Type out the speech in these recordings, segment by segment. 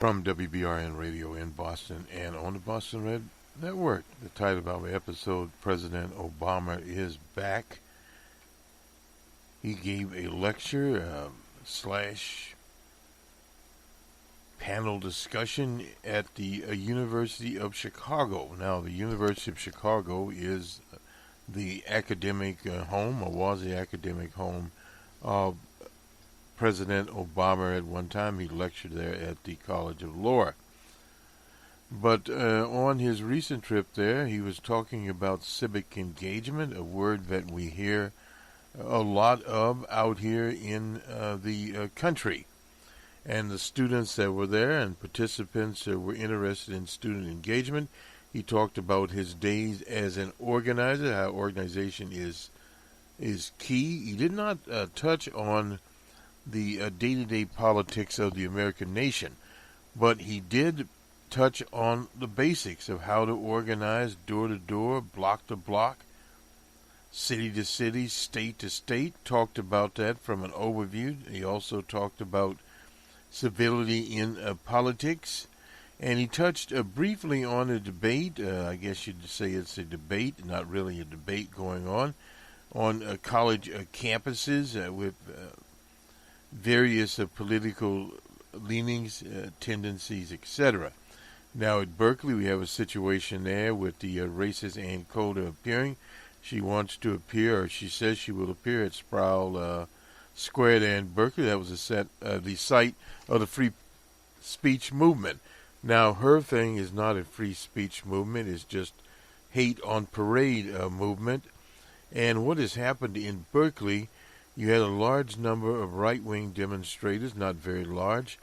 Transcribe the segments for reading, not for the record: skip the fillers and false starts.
From WBRN Radio in Boston and on the Boston Red Network. The title of our episode, President Obama is Back. He gave a lecture slash panel discussion at the University of Chicago. Now, the University of Chicago is the academic home, or was the academic home of President Obama. At one time, he lectured there at the College of Law. But on his recent trip there, he was talking about civic engagement, a word that we hear a lot of out here in the country. And the students that were there and participants were interested in student engagement. He talked about his days as an organizer, how organization is key. He did not touch on the day-to-day politics of the American nation, but he did touch on the basics of how to organize door-to-door, block-to-block, city-to-city, state-to-state. Talked about that from an overview. He also talked about civility in politics, and he touched briefly on a debate. I guess you'd say it's a debate, not really a debate going on college campuses with various political leanings, tendencies, etc. Now at Berkeley, we have a situation there with the racist Ann Coulter appearing. She wants to appear, or she says she will appear at Sproul Square there in Berkeley. That was the site of the free speech movement. Now her thing is not a free speech movement; it's just hate on parade movement. And what has happened in Berkeley? You had a large number of right-wing demonstrators, not very large,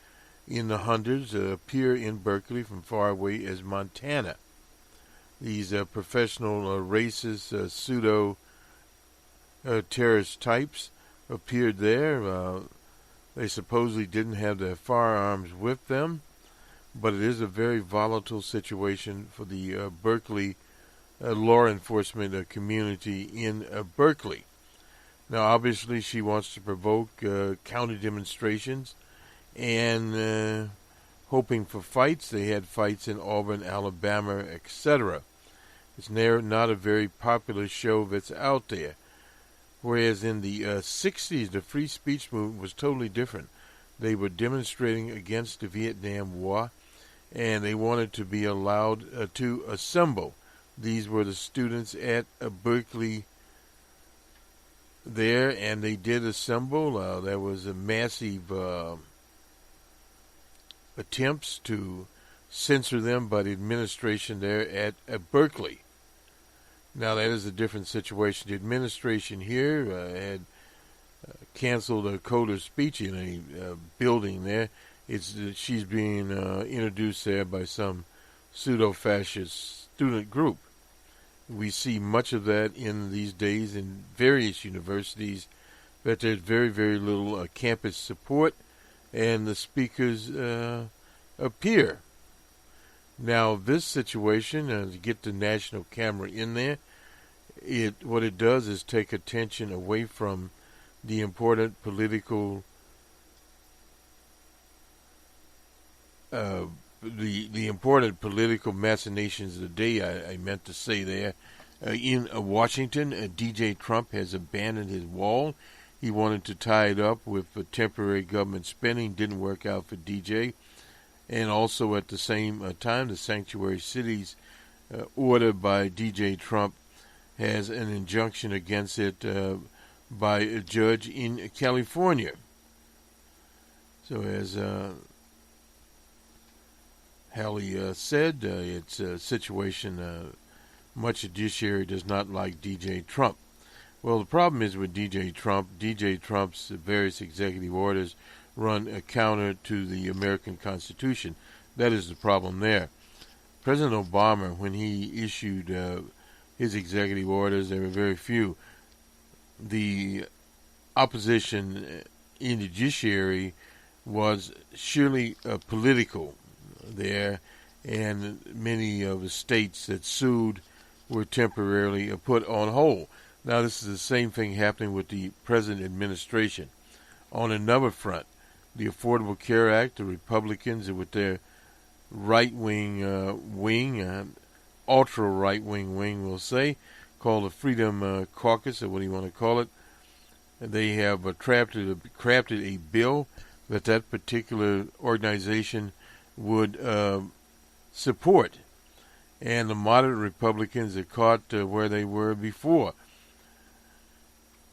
in the hundreds, appear in Berkeley from far away as Montana. These professional racist, pseudo-terrorist types appeared there. They supposedly didn't have their firearms with them, but it is a very volatile situation for the Berkeley law enforcement community in Berkeley. Now, obviously, she wants to provoke counter demonstrations and hoping for fights. They had fights in Auburn, Alabama, etc. It's not a very popular show that's out there. Whereas in the 60s, the free speech movement was totally different. They were demonstrating against the Vietnam War, and they wanted to be allowed to assemble. These were the students at Berkeley there, and they did assemble. There was a massive attempts to censor them by the administration there at Berkeley. Now that is a different situation. The administration here had canceled Coulter's speech in a building there. She's being introduced there by some pseudo-fascist student group. We see much of that in these days in various universities, that there's very, very little campus support, and the speakers appear. Now, this situation, to get the national camera in there, what it does is take attention away from the important political the important political machinations of the day. I meant to say there. In Washington, DJ Trump has abandoned his wall. He wanted to tie it up with temporary government spending. Didn't work out for DJ. And also at the same time, the sanctuary cities order by DJ Trump has an injunction against it by a judge in California. So as Hallie said, it's a situation much judiciary does not like DJ Trump. Well, the problem is with DJ Trump. DJ Trump's various executive orders run counter to the American Constitution. That is the problem there. President Obama, when he issued his executive orders, there were very few. The opposition in the judiciary was surely political there, and many of the states that sued were temporarily put on hold. Now, this is the same thing happening with the present administration. On another front, the Affordable Care Act, the Republicans with their right-wing wing, ultra-right-wing wing, we'll say, called the Freedom Caucus, or what do you want to call it. They have crafted a bill that particular organization would support. And the moderate Republicans are caught where they were before.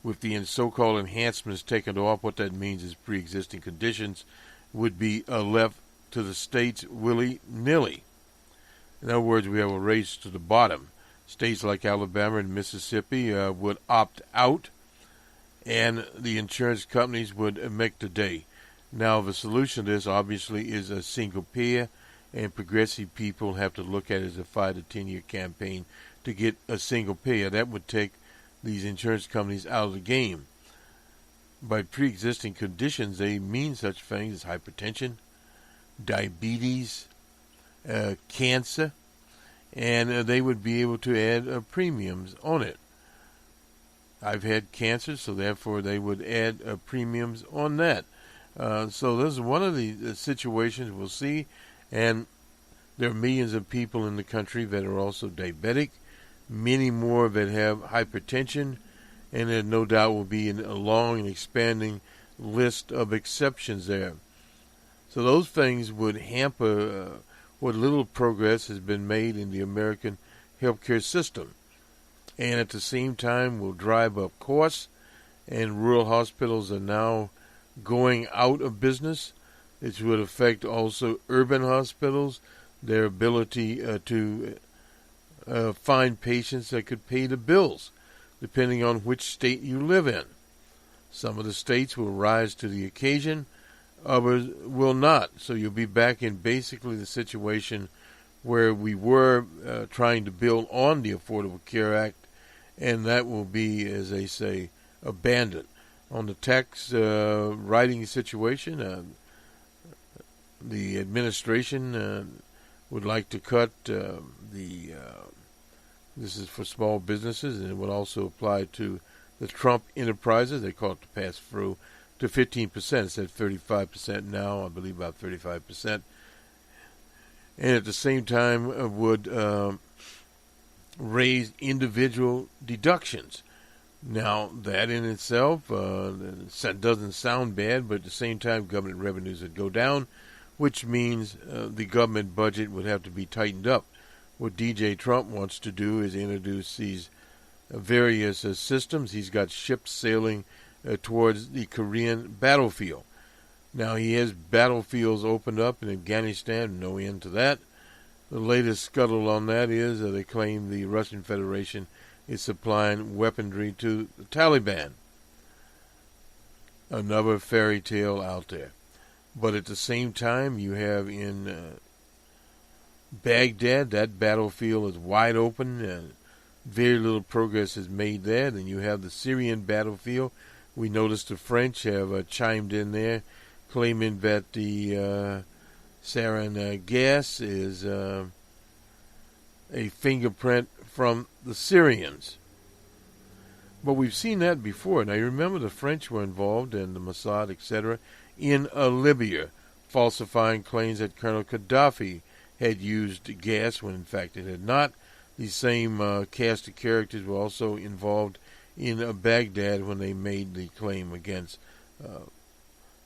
With the so-called enhancements taken off, what that means is pre-existing conditions would be left to the states willy-nilly. In other words, we have a race to the bottom. States like Alabama and Mississippi would opt out, and the insurance companies would make the day. Now, the solution to this, obviously, is a single payer, and progressive people have to look at it as a 5 to 10 year campaign to get a single payer. That would take these insurance companies out of the game. By pre-existing conditions, they mean such things as hypertension, diabetes, cancer, and they would be able to add premiums on it. I've had cancer, so therefore they would add premiums on that. So this is one of the situations we'll see, and there are millions of people in the country that are also diabetic, many more that have hypertension, and there no doubt will be a long and expanding list of exceptions there. So those things would hamper what little progress has been made in the American healthcare system, and at the same time will drive up costs, and rural hospitals are now going out of business. It would affect also urban hospitals, their ability to find patients that could pay the bills, depending on which state you live in. Some of the states will rise to the occasion, others will not. So you'll be back in basically the situation where we were trying to build on the Affordable Care Act, and that will be, as they say, abandoned. On the tax writing situation, the administration would like to cut this is for small businesses, and it would also apply to the Trump enterprises. They call it the pass-through to 15%. It's at 35% now, I believe about 35%. And at the same time would raise individual deductions. Now, that in itself doesn't sound bad, but at the same time, government revenues would go down, which means the government budget would have to be tightened up. What DJ Trump wants to do is introduce these various systems. He's got ships sailing towards the Korean battlefield. Now, he has battlefields opened up in Afghanistan, no end to that. The latest scuttle on that is they claim the Russian Federation is supplying weaponry to the Taliban. Another fairy tale out there. But at the same time, you have in Baghdad, that battlefield is wide open, and very little progress is made there. Then you have the Syrian battlefield. We noticed the French have chimed in there, claiming that the sarin gas is a fingerprint from the Syrians. But we've seen that before. Now, you remember the French were involved, and the Mossad, etc., in Libya, falsifying claims that Colonel Gaddafi had used gas when in fact it had not. These same cast of characters were also involved in Baghdad when they made the claim against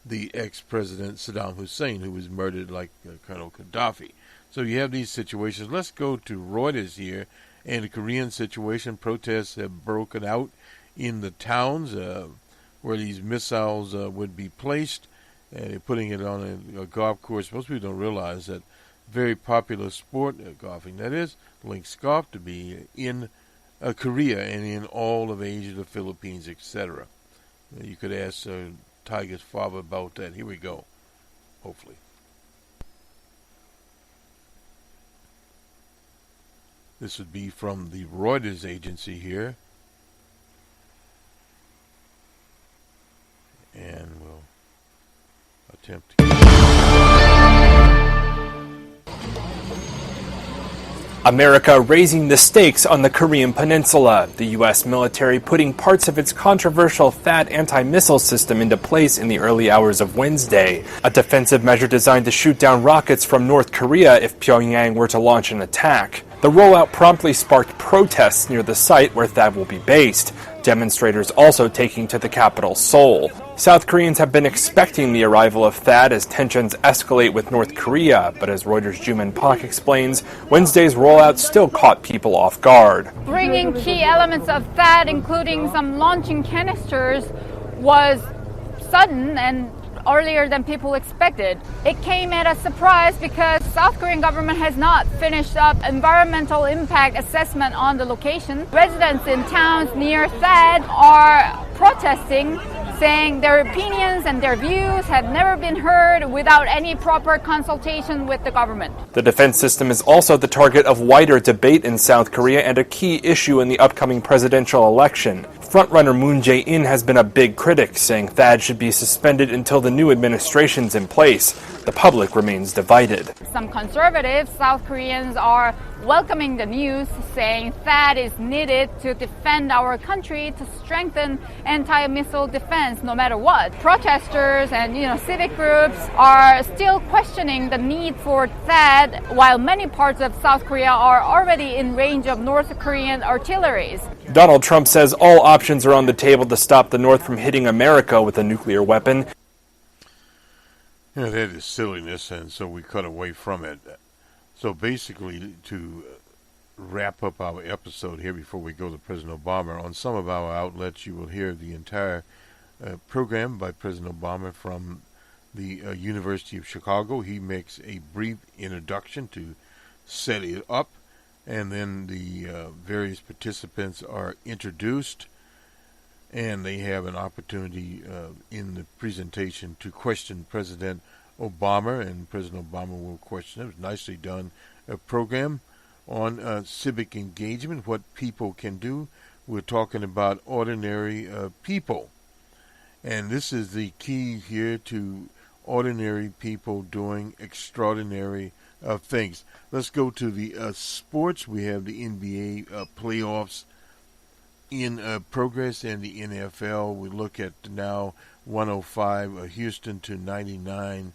the ex-president Saddam Hussein, who was murdered like Colonel Gaddafi. So you have these situations. Let's go to Reuters here, and the Korean situation. Protests have broken out in the towns where these missiles would be placed, and they're putting it on a golf course. Most people don't realize that very popular sport, golfing that is, links golf, to be in Korea and in all of Asia, the Philippines, etc. You could ask Tiger's father about that. Here we go, hopefully. This would be from the Reuters agency here. And we'll attempt to... America raising the stakes on the Korean Peninsula. The U.S. military putting parts of its controversial THAAD anti-missile system into place in the early hours of Wednesday. A defensive measure designed to shoot down rockets from North Korea if Pyongyang were to launch an attack. The rollout promptly sparked protests near the site where THAAD will be based. Demonstrators also taking to the capital, Seoul. South Koreans have been expecting the arrival of THAAD as tensions escalate with North Korea, but as Reuters' Juman Pak explains, Wednesday's rollout still caught people off guard. Bringing key elements of THAAD, including some launching canisters, was sudden and earlier than people expected. It came at a surprise because South Korean government has not finished up environmental impact assessment on the location. Residents in towns near THAAD are protesting, saying their opinions and their views have never been heard without any proper consultation with the government. The defense system is also the target of wider debate in South Korea and a key issue in the upcoming presidential election. Frontrunner Moon Jae-in has been a big critic, saying THAAD should be suspended until the new administration's in place. The public remains divided. Some conservative South Koreans are welcoming the news, saying THAAD is needed to defend our country, to strengthen anti-missile defense no matter what. Protesters and civic groups are still questioning the need for THAAD, while many parts of South Korea are already in range of North Korean artilleries. Donald Trump says all options are on the table to stop the North from hitting America with a nuclear weapon. That is silliness, and so we cut away from it. So basically, to wrap up our episode here before we go to President Obama, on some of our outlets you will hear the entire program by President Obama from the University of Chicago. He makes a brief introduction to set it up, and then the various participants are introduced, and they have an opportunity in the presentation to question President Obama, and President Obama will question it. It was nicely done. A program on civic engagement, what people can do. We're talking about ordinary people, and this is the key here to ordinary people doing extraordinary things. Let's go to the sports. We have the NBA playoffs in progress, and the NFL. We look at now 105 Houston to 99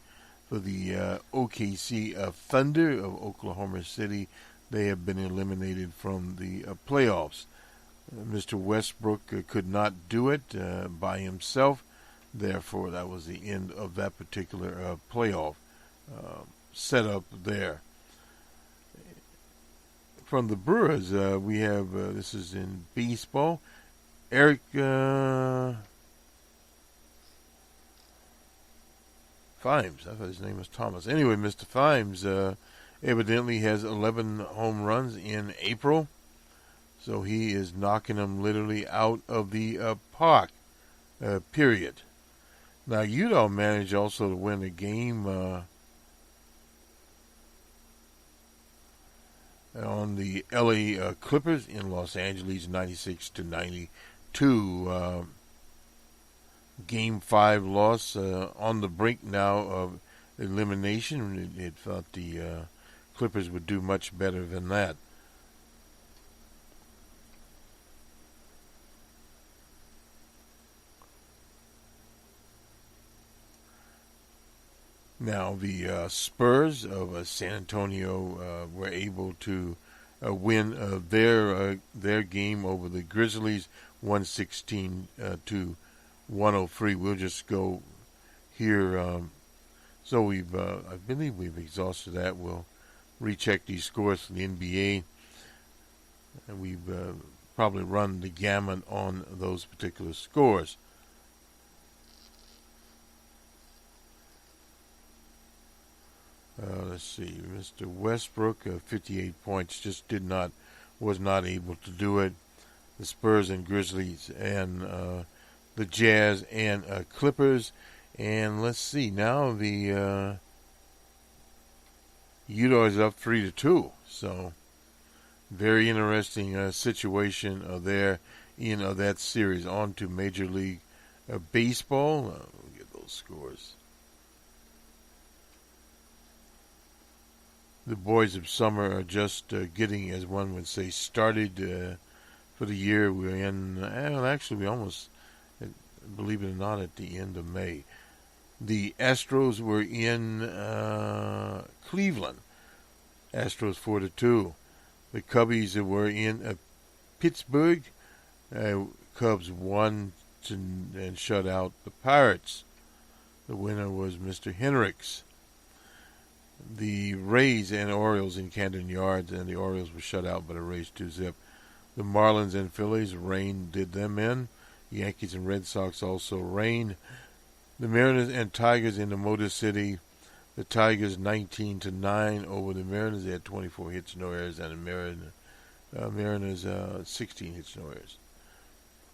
for the OKC Thunder of Oklahoma City. They have been eliminated from the playoffs. Mr. Westbrook could not do it by himself. Therefore, that was the end of that particular playoff setup there. From the Brewers, we have, this is in baseball, Eric Fimes. I thought his name was Thomas. Anyway, Mr. Fimes evidently has 11 home runs in April. So he is knocking them literally out of the park, period. Now, Utah managed also to win a game on the LA Clippers in Los Angeles, 96 to 92. Game 5 loss on the brink now of elimination. It thought the Clippers would do much better than that. Now, the Spurs of San Antonio were able to win their game over the Grizzlies, 116 to 103. We'll just go here. So I believe we've exhausted that. We'll recheck these scores for the NBA, and we've probably run the gamut on those particular scores. Let's see, Mr. Westbrook, 58 points, was not able to do it. The Spurs and Grizzlies and the Jazz and Clippers. And let's see, now the Utah is up 3-2. So very interesting situation there in that series. On to Major League Baseball. We'll get those scores. The boys of summer are just getting, as one would say, started for the year. We're in, well, actually, we almost, believe it or not, at the end of May. The Astros were in Cleveland. Astros 4-2. The Cubbies were in Pittsburgh. Cubs won and shut out the Pirates. The winner was Mr. Hendricks. The Rays and Orioles in Camden Yards, and the Orioles were shut out by the Rays 2-0. The Marlins and Phillies, rain did them in. Yankees and Red Sox also rain. The Mariners and Tigers in the Motor City. The Tigers 19-9 over the Mariners. They had 24 hits, no errors, and the Mariners 16 hits, no errors.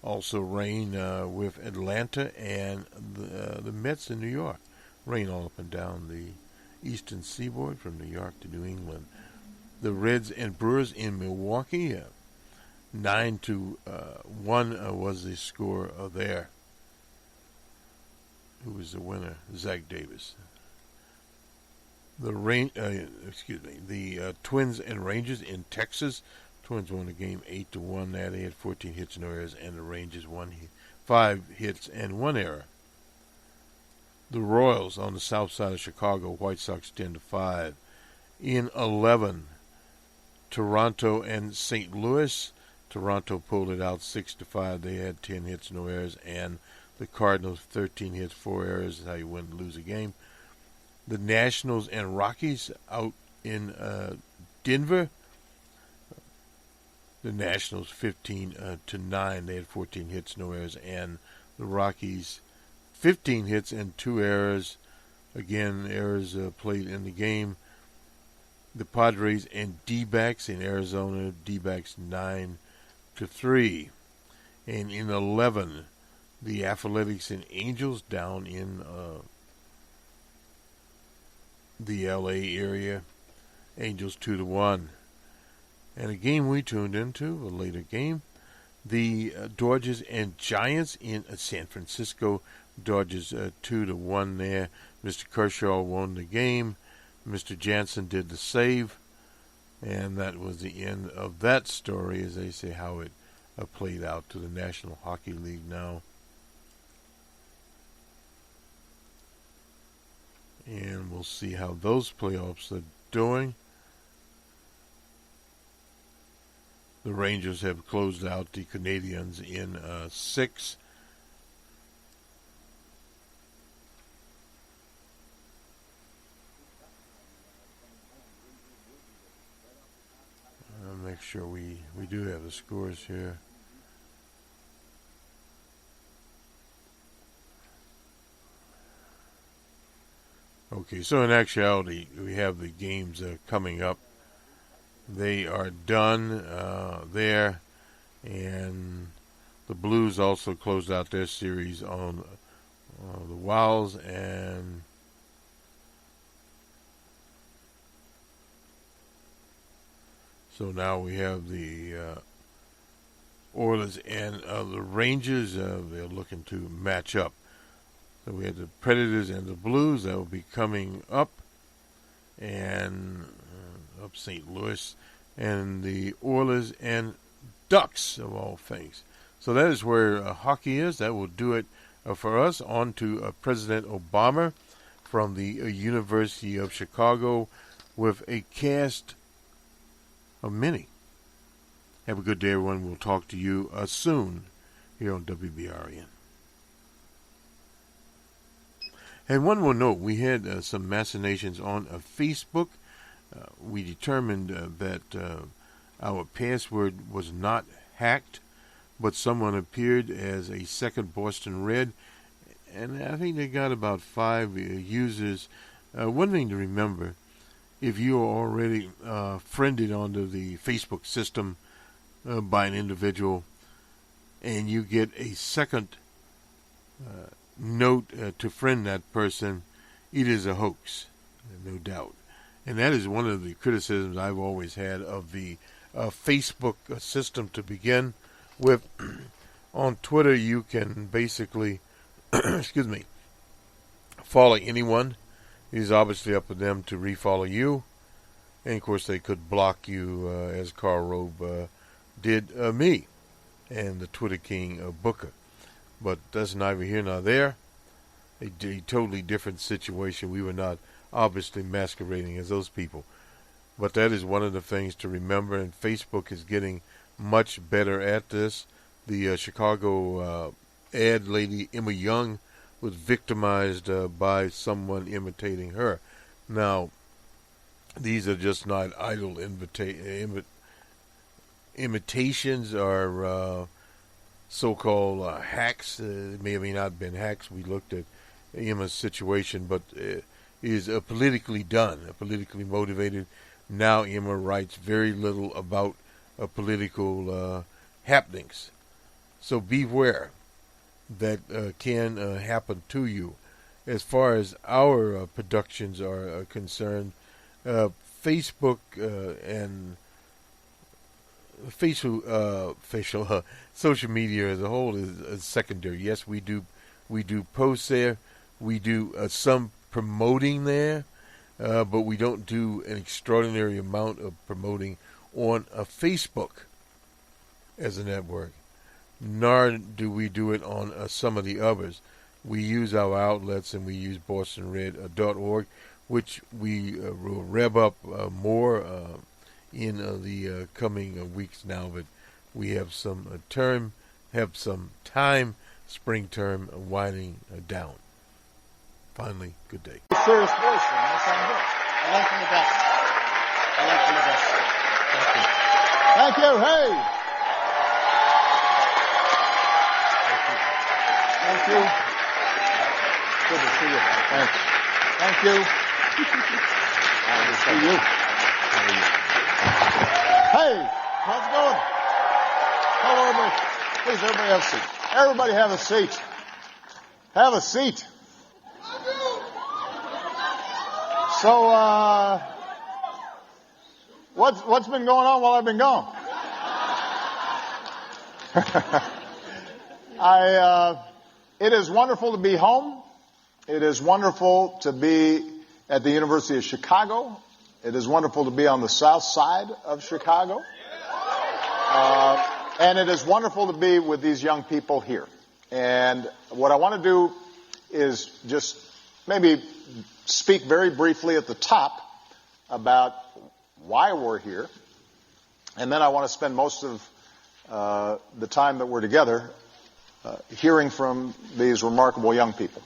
Also rain with Atlanta and the Mets in New York. Rain all up and down the eastern seaboard from New York to New England. The Reds and Brewers in Milwaukee, 9-1 was the score there. Who was the winner? Zach Davis. The Twins and Rangers in Texas. Twins won the game 8-1. There they had 14 hits, no errors, and the Rangers won 5 hits and 1 error. The Royals on the south side of Chicago, White Sox 10-5. In 11, Toronto and St. Louis. Toronto pulled it out 6-5. They had 10 hits, no errors, and the Cardinals 13 hits, 4 errors. That's how you win and lose a game. The Nationals and Rockies out in Denver. The Nationals 15-9. They had 14 hits, no errors, and the Rockies 15 hits and 2 errors. Again, errors played in the game. The Padres and D-backs in Arizona. D-backs 9-3. And in 11, the Athletics and Angels down in the L.A. area. Angels 2-1. And a game we tuned into, a later game, the Dodgers and Giants in San Francisco. Dodgers 2-1 there. Mr. Kershaw won the game. Mr. Jansen did the save. And that was the end of that story, as they say, how it played out to the National Hockey League now. And we'll see how those playoffs are doing. The Rangers have closed out the Canadians in 6. Make sure we do have the scores here. Okay, so in actuality, we have the games coming up. They are done there, and the Blues also closed out their series on the Wilds, and so now we have the Oilers and the Rangers. They're looking to match up. So we had the Predators and the Blues that will be coming up, and up St. Louis, and the Oilers and Ducks, of all things. So that is where hockey is. That will do it for us. On to President Obama from the University of Chicago with a cast of many. Have a good day, everyone. We'll talk to you soon here on WBRN. And one more note, we had some machinations on Facebook. We determined that our password was not hacked, but someone appeared as a second Boston Red, and I think they got about 5 users. One thing to remember, if you are already friended onto the Facebook system by an individual, and you get a second note to friend that person, it is a hoax, no doubt. And that is one of the criticisms I've always had of the Facebook system to begin with. On Twitter, you can basically, follow anyone. It is obviously up to them to refollow you. And of course, they could block you, as Karl Rove did me and the Twitter king Booker. But that's neither here nor there. A totally different situation. We were not obviously masquerading as those people. But that is one of the things to remember, and Facebook is getting much better at this. The Chicago ad lady, Emma Young, was victimized by someone imitating her. Now, these are just not idle imitations or so-called hacks. It may or may not have been hacks. We looked at Emma's situation, but is politically done, politically motivated. Now Emma writes very little about political happenings. So beware. That can happen to you. As far as our productions are concerned, Facebook and social media as a whole is secondary. Yes, we do posts there. We do some promoting there, but we don't do an extraordinary amount of promoting on Facebook as a network. Nor do we do it on some of the others. We use our outlets, and we use bostonred.org, which we will rev up more in the coming weeks now. But we have some time, spring term winding down. Finally, good day. Serious voice, man. That sounds good. I like him the best. I like him the best. Thank you. Thank you. Hey. Thank you. Good to see you. Thanks. Thank you. Good to see you. Hey, how's it going? Hello, everybody. Please, everybody have a seat. Everybody have a seat. Have a seat. So, what's been going on while I've been gone? It is wonderful to be home. It is wonderful to be at the University of Chicago. It is wonderful to be on the south side of Chicago. And it is wonderful to be with these young people here. And what I want to do is just maybe speak very briefly at the top about why we're here. And then I want to spend most of the time that we're together hearing from these remarkable young people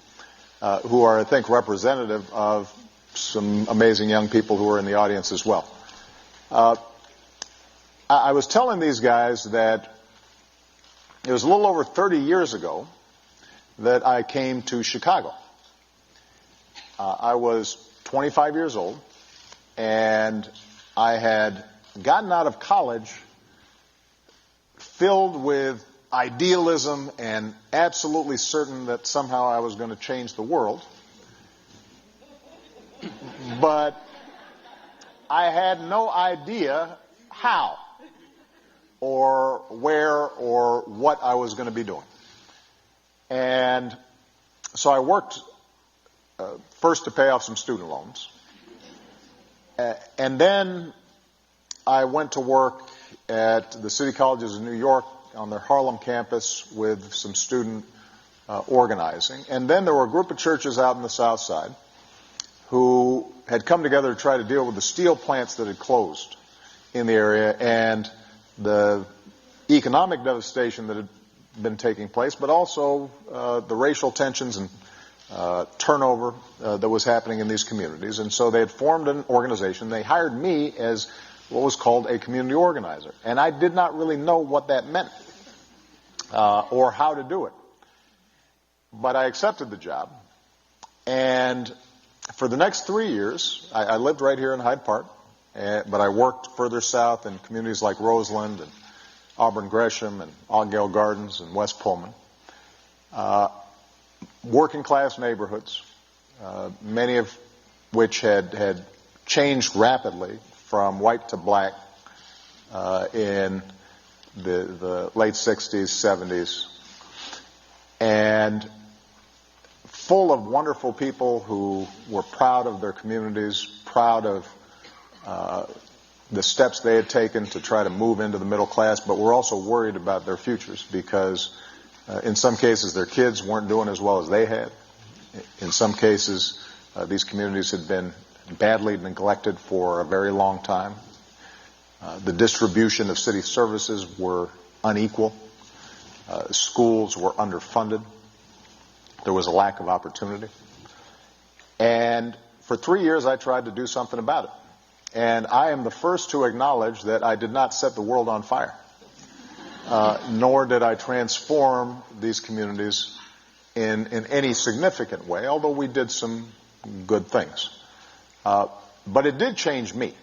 who are, I think, representative of some amazing young people who are in the audience as well. I was telling these guys that it was a little over 30 years ago that I came to Chicago. I was 25 years old, and I had gotten out of college filled with idealism and absolutely certain that somehow I was going to change the world. But I had no idea how or where or what I was going to be doing. And so I worked first to pay off some student loans. And then I went to work at the city colleges in New York on their Harlem campus with some student organizing. And then there were a group of churches out in the south side who had come together to try to deal with the steel plants that had closed in the area and the economic devastation that had been taking place, but also the racial tensions and turnover that was happening in these communities. And so they had formed an organization. They hired me as what was called a community organizer. And I did not really know what that meant or how to do it. But I accepted the job. And for the next 3 years, I lived right here in Hyde Park, but I worked further south in communities like Roseland and Auburn Gresham and Ogdale Gardens and West Pullman. Working class neighborhoods, many of which had changed rapidly from white to black in the late 60s, 70s, and full of wonderful people who were proud of their communities, proud of the steps they had taken to try to move into the middle class, but we're also worried about their futures because in some cases their kids weren't doing as well as they had. In some cases, these communities had been badly neglected for a very long time. The distribution of city services were unequal. Schools were underfunded. There was a lack of opportunity. And for 3 years I tried to do something about it. And I am the first to acknowledge that I did not set the world on fire. Nor did I transform these communities in any significant way, although we did some good things. But it did change me.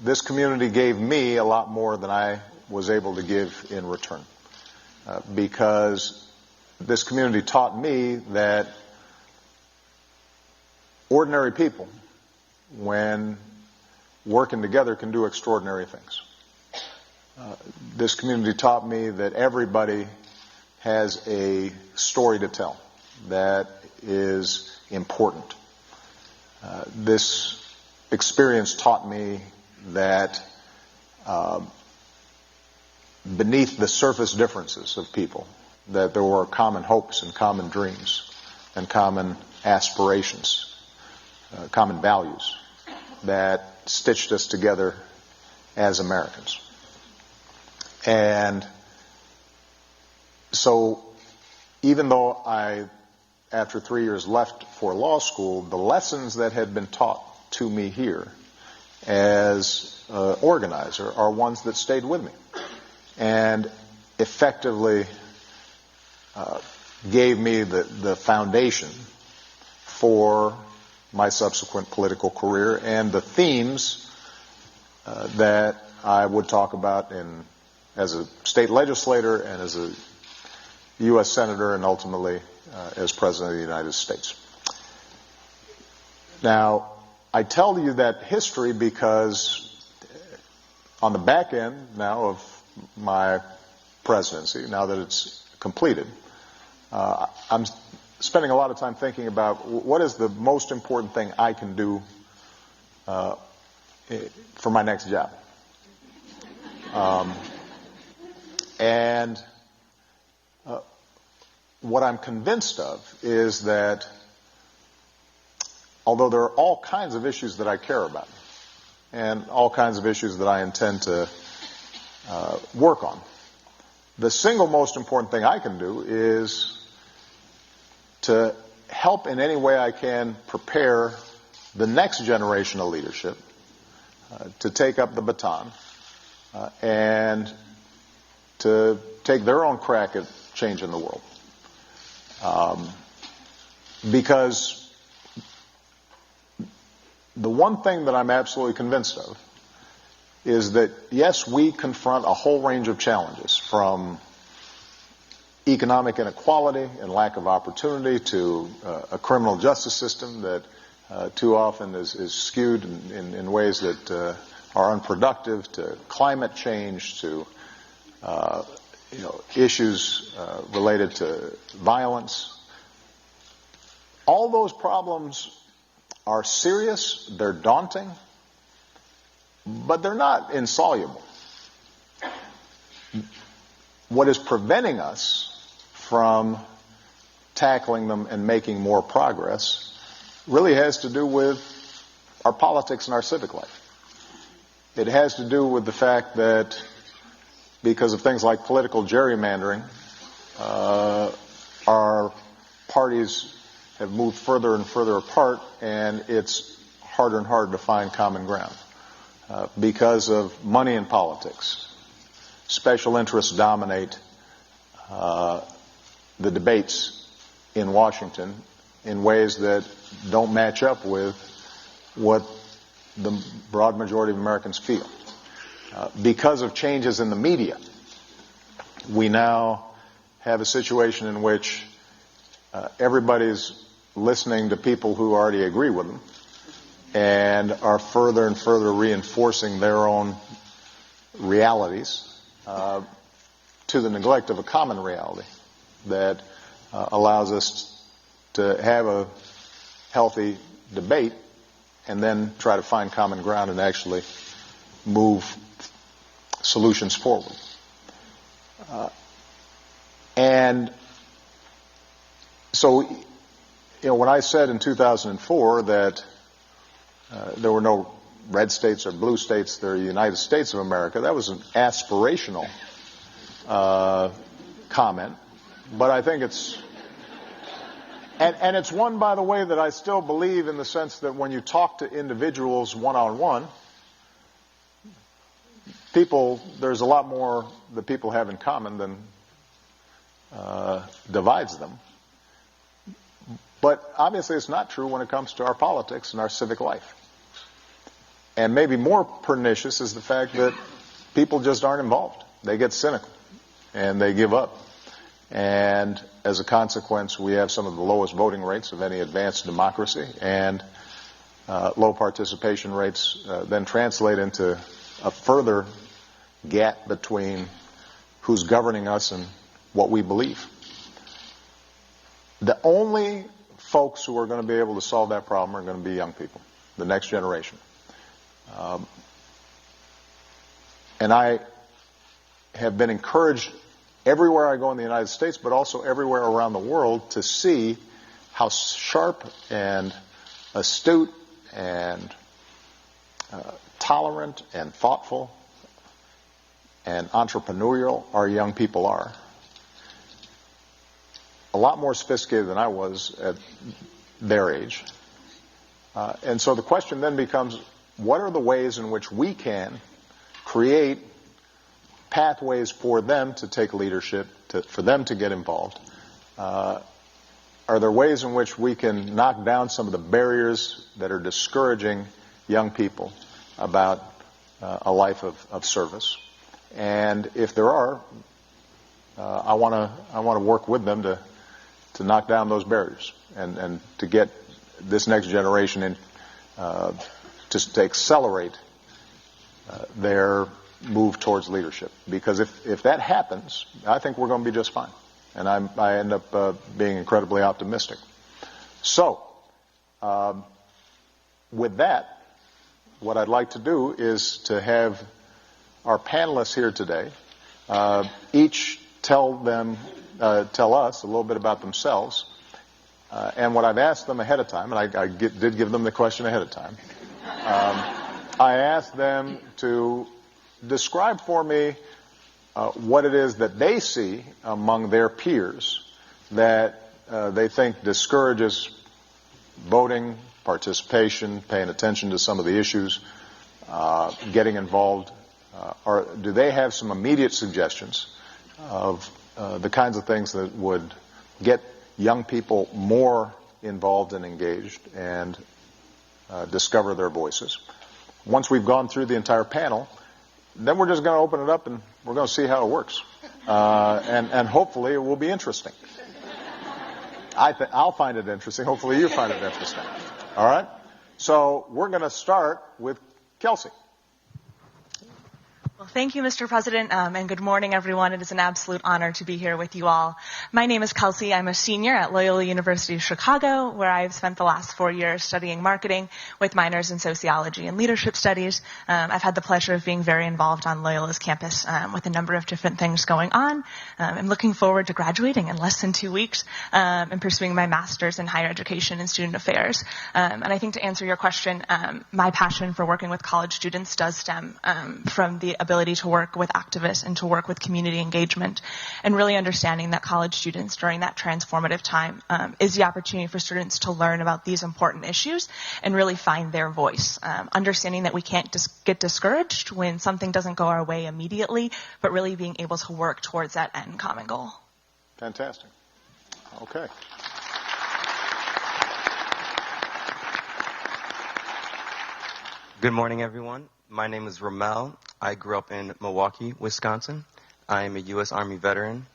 This community gave me a lot more than I was able to give in return. Because this community taught me that ordinary people, when working together, can do extraordinary things. This community taught me that everybody has a story to tell that is important. This experience taught me that beneath the surface differences of people, that there were common hopes and common dreams and common aspirations, common values that stitched us together as Americans. And so even though I, after 3 years, left for law school, the lessons that had been taught to me here as an organizer are ones that stayed with me and effectively gave me the foundation for my subsequent political career and the themes that I would talk about as a state legislator and as a U.S. Senator and ultimately as President of the United States. Now, I tell you that history because on the back end now of my presidency, now that it's completed, I'm spending a lot of time thinking about what is the most important thing I can do for my next job. And what I'm convinced of is that although there are all kinds of issues that I care about and all kinds of issues that I intend to work on, the single most important thing I can do is to help in any way I can prepare the next generation of leadership to take up the baton and to take their own crack at changing the world. Because the one thing that I'm absolutely convinced of is that, yes, we confront a whole range of challenges, from economic inequality and lack of opportunity to a criminal justice system that too often is skewed in ways that are unproductive, to climate change, to issues related to violence. All those problems are serious, they're daunting, but they're not insoluble. What is preventing us from tackling them and making more progress really has to do with our politics and our civic life. It has to do with the fact that because of things like political gerrymandering, our parties have moved further and further apart, and it's harder and harder to find common ground. Because of money in politics, special interests dominate the debates in Washington in ways that don't match up with what the broad majority of Americans feel. Because of changes in the media, we now have a situation in which everybody's listening to people who already agree with them and are further and further reinforcing their own realities to the neglect of a common reality that allows us to have a healthy debate and then try to find common ground and actually move solutions forward. And so, when I said in 2004 that there were no red states or blue states, they're the United States of America, that was an aspirational comment, but I think it's, and it's one, by the way, that I still believe, in the sense that when you talk to individuals one-on-one, there's a lot more that people have in common than divides them. But obviously it's not true when it comes to our politics and our civic life. And maybe more pernicious is the fact that people just aren't involved. They get cynical and they give up. And as a consequence, we have some of the lowest voting rates of any advanced democracy, and low participation rates then translate into a further gap between who's governing us and what we believe. The only folks who are going to be able to solve that problem are going to be young people, the next generation. And I have been encouraged everywhere I go in the United States, but also everywhere around the world, to see how sharp and astute and tolerant and thoughtful and entrepreneurial our young people are. A lot more sophisticated than I was at their age. And so the question then becomes, what are the ways in which we can create pathways for them to take leadership, for them to get involved? Are there ways in which we can knock down some of the barriers that are discouraging young people about a life of service? And if there are, I want to work with them to knock down those barriers and to get this next generation in, to accelerate their move towards leadership. Because if that happens, I think we're going to be just fine. And I end up being incredibly optimistic. So, with that, what I'd like to do is to have our panelists here today each tell us a little bit about themselves. And what I've asked them ahead of time, and I did give them the question ahead of time, I asked them to describe for me what it is that they see among their peers that they think discourages voting, participation, paying attention to some of the issues, getting involved. Or do they have some immediate suggestions of the kinds of things that would get young people more involved and engaged and discover their voices? Once we've gone through the entire panel, then we're just going to open it up and we're going to see how it works. And hopefully it will be interesting. I'll find it interesting. Hopefully you find it interesting. All right? So we're going to start with Kelsey. Well, thank you, Mr. President, and good morning, everyone. It is an absolute honor to be here with you all. My name is Kelsey. I'm a senior at Loyola University of Chicago, where I've spent the last 4 years studying marketing with minors in sociology and leadership studies. I've had the pleasure of being very involved on Loyola's campus with a number of different things going on. I'm looking forward to graduating in less than 2 weeks and pursuing my master's in higher education and student affairs. And I think to answer your question, my passion for working with college students does stem from the ability to work with activists and to work with community engagement, and really understanding that college students during that transformative time is the opportunity for students to learn about these important issues and really find their voice. Understanding that we can't get discouraged when something doesn't go our way immediately, but really being able to work towards that end common goal. Fantastic. Okay. Good morning, everyone. My name is Ramel. I grew up in Milwaukee, Wisconsin. I am a U.S. Army veteran.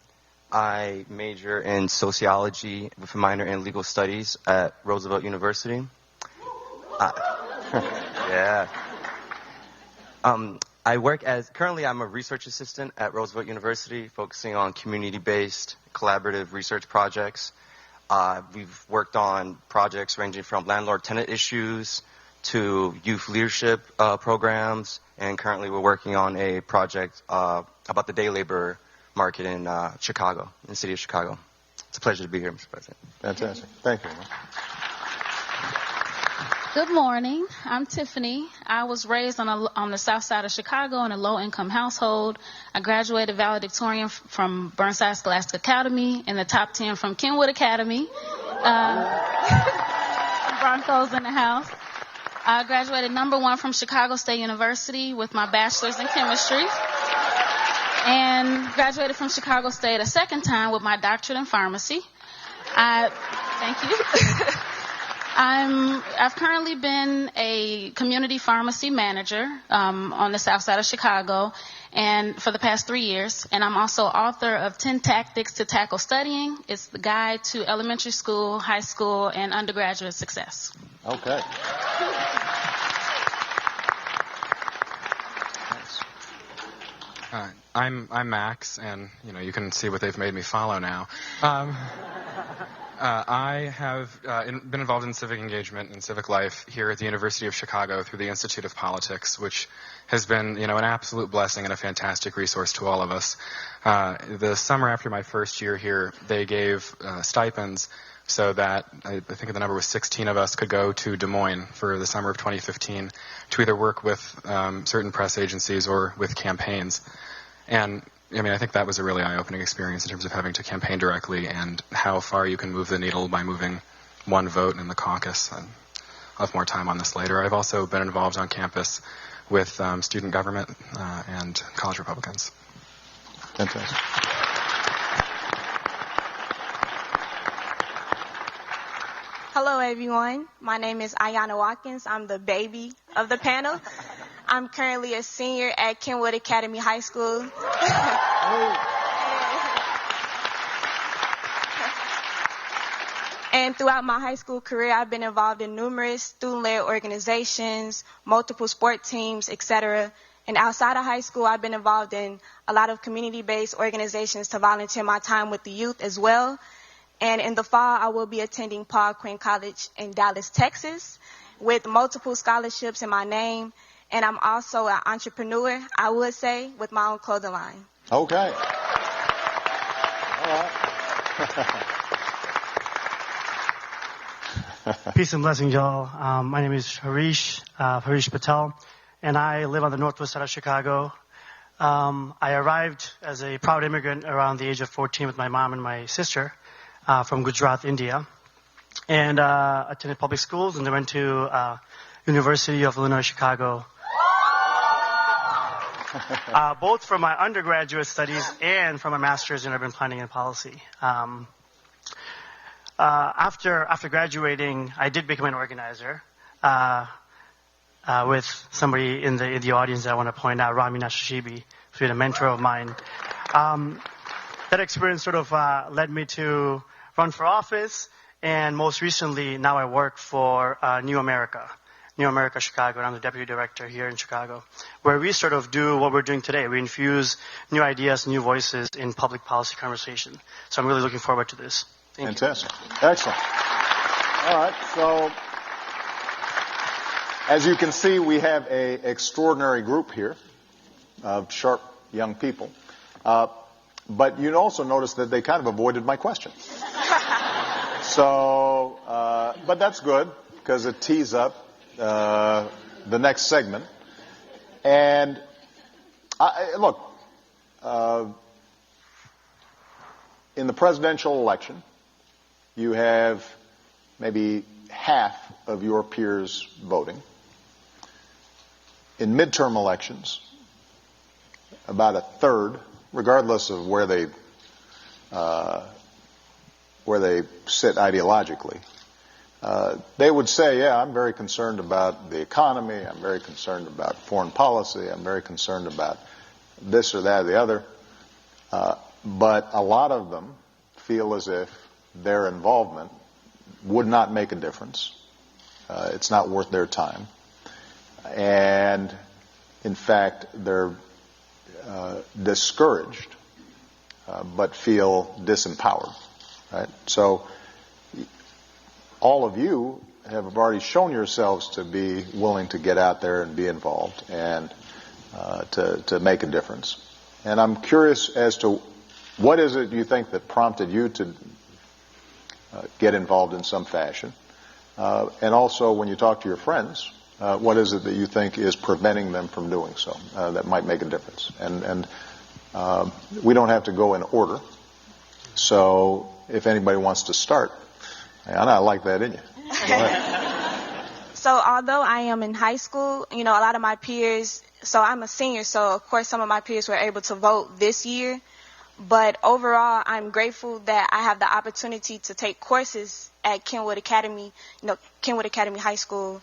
I major in sociology with a minor in legal studies at Roosevelt University. Yeah. I work currently I'm a research assistant at Roosevelt University, focusing on community-based collaborative research projects. We've worked on projects ranging from landlord-tenant issues to youth leadership programs, and currently we're working on a project about the day labor market in Chicago, in the city of Chicago. It's a pleasure to be here, Mr. President. Fantastic. Thank you. Good morning. I'm Tiffany. I was raised on the south side of Chicago in a low-income household. I graduated valedictorian from Burnside Scholastic Academy and the top 10 from Kenwood Academy. Broncos in the house. I graduated #1 from Chicago State University with my bachelor's in chemistry. And graduated from Chicago State a second time with my doctorate in pharmacy. Thank you. I've currently been a community pharmacy manager on the south side of Chicago and for the past 3 years. And I'm also author of 10 Tactics to Tackle Studying. It's the guide to elementary school, high school, and undergraduate success. Okay. I'm Max, and you can see what they've made me follow now. I have been involved in civic engagement and civic life here at the University of Chicago through the Institute of Politics, which has been, an absolute blessing and a fantastic resource to all of us. The summer after my first year here, they gave stipends so that I think the number was 16 of us could go to Des Moines for the summer of 2015 to either work with certain press agencies or with campaigns. And I think that was a really eye-opening experience in terms of having to campaign directly and how far you can move the needle by moving one vote in the caucus. And I'll have more time on this later. I've also been involved on campus with student government and college Republicans. Fantastic. Hello, everyone. My name is Ayanna Watkins. I'm the baby of the panel. I'm currently a senior at Kenwood Academy High School. And throughout my high school career, I've been involved in numerous student-led organizations, multiple sport teams, etc. And outside of high school, I've been involved in a lot of community-based organizations to volunteer my time with the youth as well. And in the fall, I will be attending Paul Quinn College in Dallas, Texas, with multiple scholarships in my name. And I'm also an entrepreneur, I would say, with my own clothing line. Okay. All right. Peace and blessings, y'all. My name is Harish Patel, and I live on the northwest side of Chicago. I arrived as a proud immigrant around the age of 14 with my mom and my sister from Gujarat, India, and attended public schools, and then went to University of Illinois, Chicago, both for my undergraduate studies and for my master's in urban planning and policy. After graduating, I did become an organizer with somebody in the audience that I want to point out, Rami Nashashibi, who's been a mentor of mine. That experience sort of led me to run for office, and most recently, now I work for New America Chicago, and I'm the deputy director here in Chicago, where we sort of do what we're doing today. We infuse new ideas, new voices in public policy conversation. So I'm really looking forward to this. Fantastic. Excellent. All right. So, as you can see, we have an extraordinary group here of sharp young people. But you'd also notice that they kind of avoided my question. So, but that's good because it tees up the next segment. And look, in the presidential election, you have maybe half of your peers voting. In midterm elections, about a third, regardless of where they sit ideologically, they would say, yeah, I'm very concerned about the economy, I'm very concerned about foreign policy, I'm very concerned about this or that or the other. But a lot of them feel as if their involvement would not make a difference. It's not worth their time. And, in fact, they're discouraged, but feel disempowered. Right? So all of you have already shown yourselves to be willing to get out there and be involved and to make a difference. And I'm curious as to what is it you think that prompted you to get involved in some fashion? And also, when you talk to your friends, what is it that you think is preventing them from doing so that might make a difference? And we don't have to go in order. So if anybody wants to start, and I like that in you. Go ahead. So although I am in high school, a lot of my peers, so I'm a senior, so of course some of my peers were able to vote this year. But overall, I'm grateful that I have the opportunity to take courses at Kenwood Academy, Kenwood Academy High School,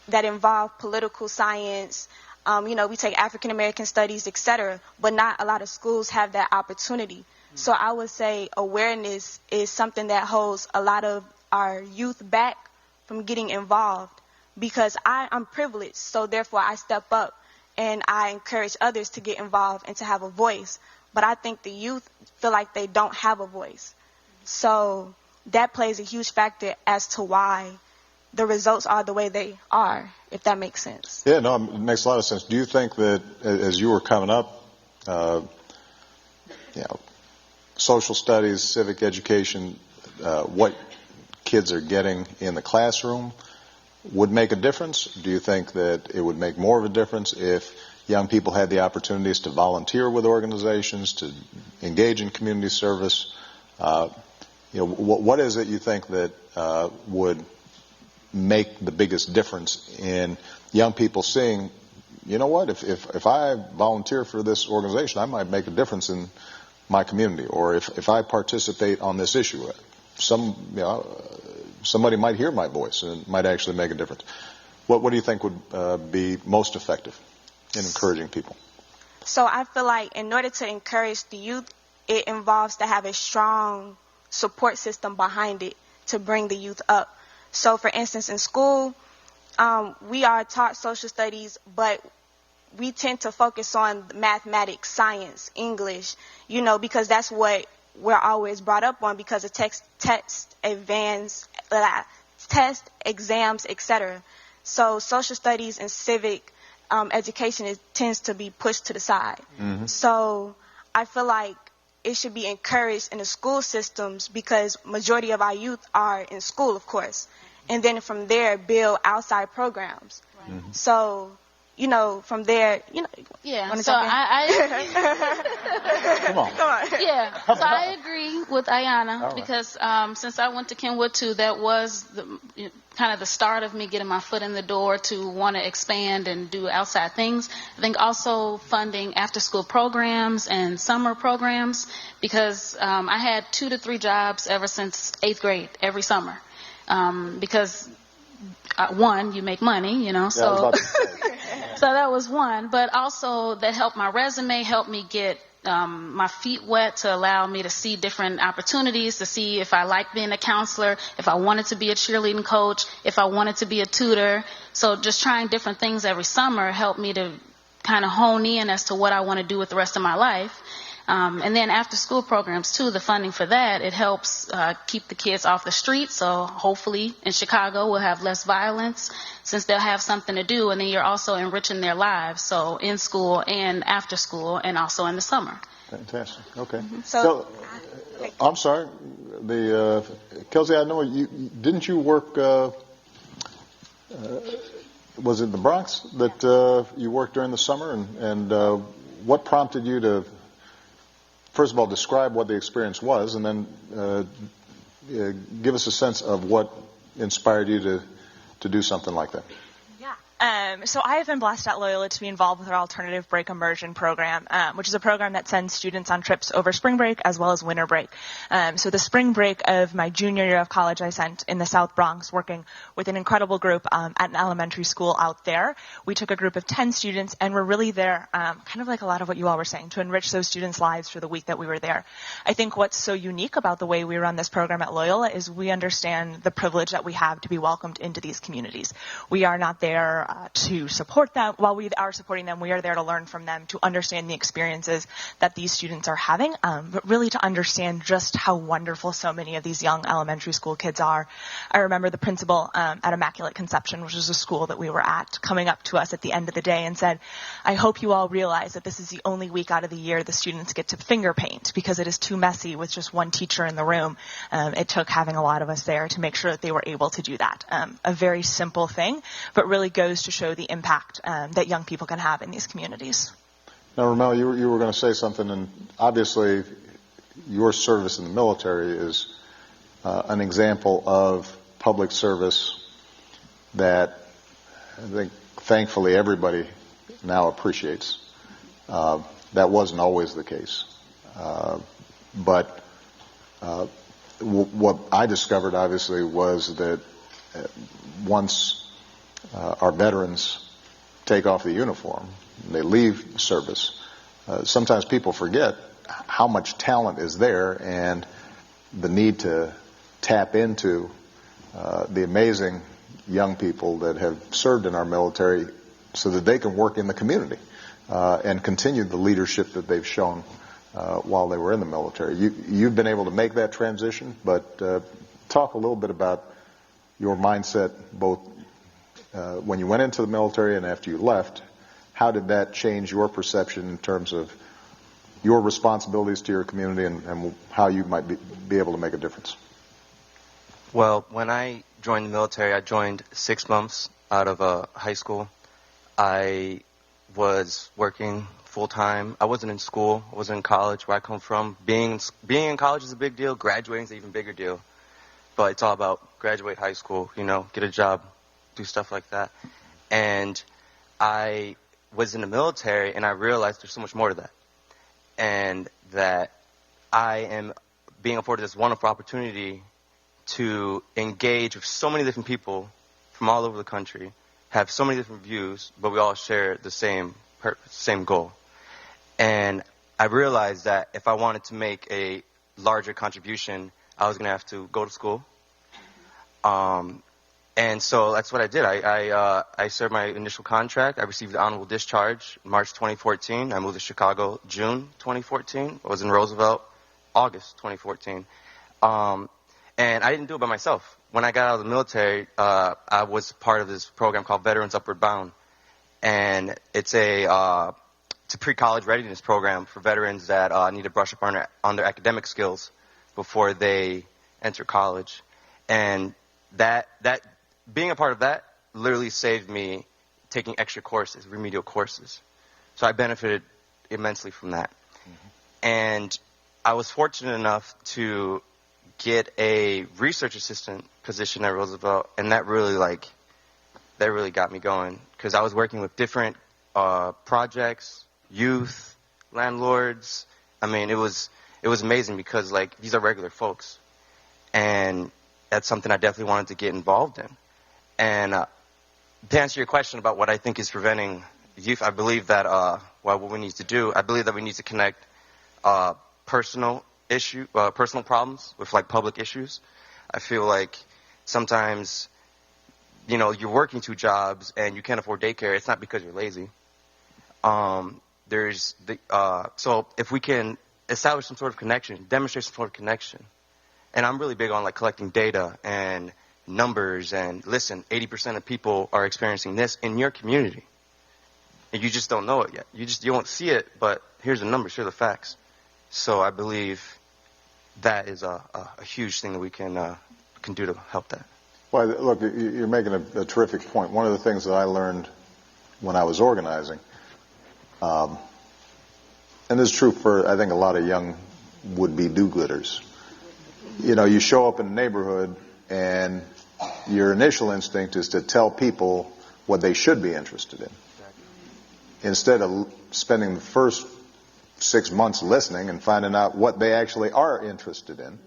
that involve political science. We take African American studies, etc. But not a lot of schools have that opportunity. So I would say awareness is something that holds a lot of our youth back from getting involved, because I'm privileged, so therefore I step up and I encourage others to get involved and to have a voice. But I think the youth feel like they don't have a voice. So that plays a huge factor as to why the results are the way they are, if that makes sense. Yeah, no, it makes a lot of sense. Do you think that as you were coming up, social studies, civic education, what kids are getting in the classroom would make a difference? Do you think that it would make more of a difference if young people had the opportunities to volunteer with organizations, to engage in community service? What is it you think that would make the biggest difference in young people seeing, if I volunteer for this organization, I might make a difference in my community, or if I participate on this issue, somebody might hear my voice and might actually make a difference. What do you think would be most effective in encouraging people? So I feel like in order to encourage the youth, it involves to have a strong support system behind it to bring the youth up. So for instance, in school, we are taught social studies, but we tend to focus on mathematics, science, English, because that's what we're always brought up on because of test, exams, etc. So social studies and civic education tends to be pushed to the side. Mm-hmm. So I feel like it should be encouraged in the school systems because majority of our youth are in school, of course. And then from there, build outside programs. Right. Mm-hmm. So, from there, Yeah, so I Come on. Yeah, so I agree with Ayana right. Because since I went to Kenwood too, that was kind of the start of me getting my foot in the door to want to expand and do outside things. I think also funding after-school programs and summer programs because I had 2 to 3 jobs ever since 8th grade every summer because one, you make money, so so that was one, but also that helped my resume, helped me get my feet wet to allow me to see different opportunities, to see if I like being a counselor, if I wanted to be a cheerleading coach, if I wanted to be a tutor. So just trying different things every summer helped me to kind of hone in as to what I want to do with the rest of my life. And then after school programs too, the funding for that, it helps keep the kids off the street. So hopefully in Chicago we'll have less violence since they'll have something to do. And then you're also enriching their lives. So in school and after school and also in the summer. Fantastic. Okay. Mm-hmm. So I'm sorry. Kelsey, I know didn't you work, was it the Bronx that you worked during the summer? And what prompted you to, first of all, describe what the experience was, and then give us a sense of what inspired you to do something like that. So I have been blessed at Loyola to be involved with our alternative break immersion program, which is a program that sends students on trips over spring break as well as winter break. So the spring break of my junior year of college I spent in the South Bronx working with an incredible group at an elementary school out there. We took a group of 10 students and were really there, kind of like a lot of what you all were saying, to enrich those students' lives for the week that we were there. I think what's so unique about the way we run this program at Loyola is we understand the privilege that we have to be welcomed into these communities. We are not there to support them. While we are supporting them, we are there to learn from them, to understand the experiences that these students are having, but really to understand just how wonderful so many of these young elementary school kids are. I remember the principal at Immaculate Conception, which is a school that we were at, coming up to us at the end of the day and said, "I hope you all realize that this is the only week out of the year the students get to finger paint because it is too messy with just one teacher in the room." It took having a lot of us there to make sure that they were able to do that. A very simple thing, but really goes to show the impact that young people can have in these communities. Now, Ramel, you were going to say something, and obviously your service in the military is an example of public service that I think thankfully everybody now appreciates. That wasn't always the case. But what I discovered, obviously, was that once our veterans take off the uniform, they leave service, sometimes people forget how much talent is there and the need to tap into the amazing young people that have served in our military so that they can work in the community and continue the leadership that they've shown while they were in the military. You've been able to make that transition, but talk a little bit about your mindset both when you went into the military and after you left. How did that change your perception in terms of your responsibilities to your community and how you might be able to make a difference? Well, when I joined the military, I joined 6 months out of high school. I was working full-time. I wasn't in school. I wasn't in college where I come from. Being in college is a big deal. Graduating is an even bigger deal. But it's all about graduate high school, get a job, do stuff like that. And I was in the military, and I realized there's so much more to that. And that I am being afforded this wonderful opportunity to engage with so many different people from all over the country, have so many different views, but we all share the same goal. And I realized that if I wanted to make a larger contribution, I was going to have to go to school. And so that's what I did. I served my initial contract. I received the honorable discharge March 2014. I moved to Chicago June 2014. I was in Roosevelt August 2014. And I didn't do it by myself. When I got out of the military, I was part of this program called Veterans Upward Bound. And it's a pre-college readiness program for veterans that need to brush up on their academic skills before they enter college. And that being a part of that literally saved me taking extra courses, remedial courses. So I benefited immensely from that. Mm-hmm. And I was fortunate enough to get a research assistant position at Roosevelt, and that really got me going, because I was working with different projects, youth, landlords. I mean, it was amazing because these are regular folks, and that's something I definitely wanted to get involved in. And to answer your question about what I think is preventing youth, I believe that what we need to do, I believe that we need to connect personal problems with public issues. I feel like sometimes, you're working 2 jobs and you can't afford daycare. It's not because you're lazy. So if we can establish some sort of connection, demonstrate some sort of connection, and I'm really big on collecting data and numbers, and listen, 80% of people are experiencing this in your community, and you just don't know it yet. You won't see it, but here's the numbers, here are the facts. So I believe that is a huge thing that we can do to help that. Well, look, you're making a terrific point. One of the things that I learned when I was organizing, and this is true for, I think, a lot of young would-be do-gooders. You show up in a neighborhood, and your initial instinct is to tell people what they should be interested in. Instead of spending the first 6 months listening and finding out what they actually are interested in,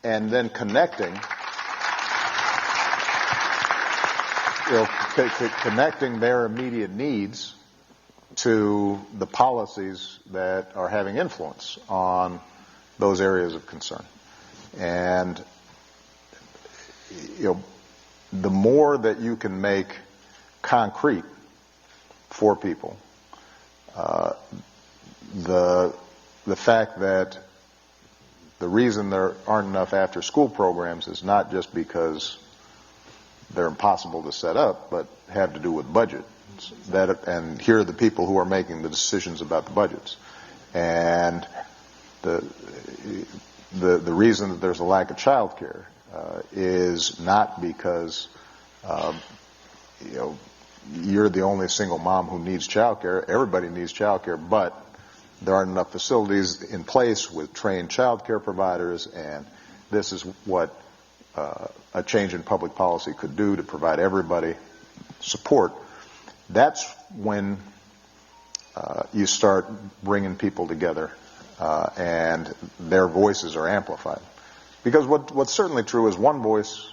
and then connecting their immediate needs to the policies that are having influence on those areas of concern. And the more that you can make concrete for people. The fact that the reason there aren't enough after-school programs is not just because they're impossible to set up, but have to do with budget. And here are the people who are making the decisions about the budgets. And the reason that there's a lack of child care is not because you're the only single mom who needs child care. Everybody needs child care, but there aren't enough facilities in place with trained child care providers, and this is what a change in public policy could do to provide everybody support. That's when you start bringing people together and their voices are amplified. Because what's certainly true is one voice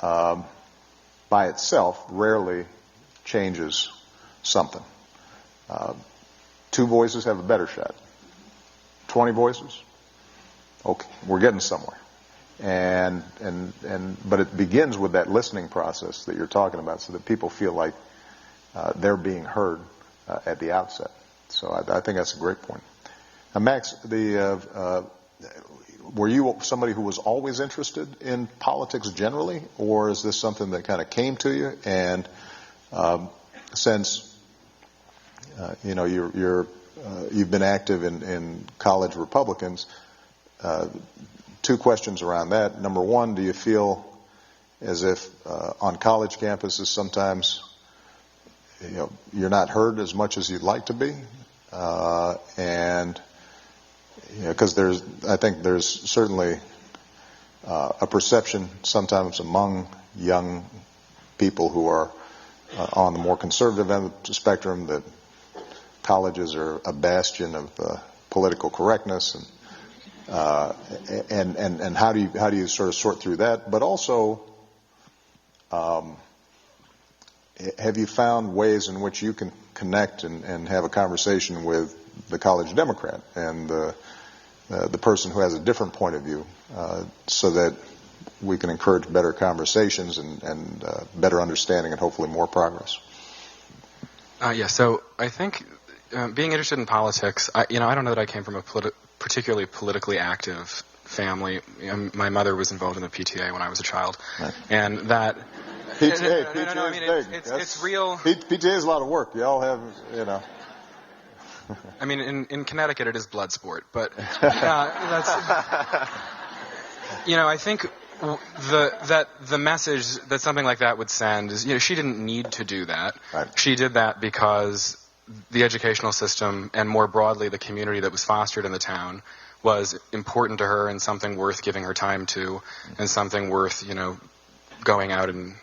by itself rarely changes something. 2 voices have a better shot. 20 voices? Okay, we're getting somewhere. But it begins with that listening process that you're talking about, so that people feel like they're being heard at the outset. So I think that's a great point. Now, Max, were you somebody who was always interested in politics generally, or is this something that kind of came to you? And since you've been active in college Republicans, 2 questions around that. Number one, do you feel as if on college campuses sometimes you're not heard as much as you'd like to be? And because I think there's certainly a perception sometimes among young people who are on the more conservative end of the spectrum that colleges are a bastion of political correctness, and how do you sort of sort through that? But also, have you found ways in which you can connect and have a conversation with the college Democrat and the person who has a different point of view, so that we can encourage better conversations and better understanding and hopefully more progress? So I think being interested in politics, I don't know that I came from a particularly politically active family. My mother was involved in the PTA when I was a child, right. And that. PTA it's real. PTA is a lot of work. Y'all have, I mean, in Connecticut it is blood sport, but that's. I think the message that something like that would send is, she didn't need to do that. Right. She did that because the educational system and more broadly the community that was fostered in the town was important to her and something worth giving her time to, and something worth, going out and,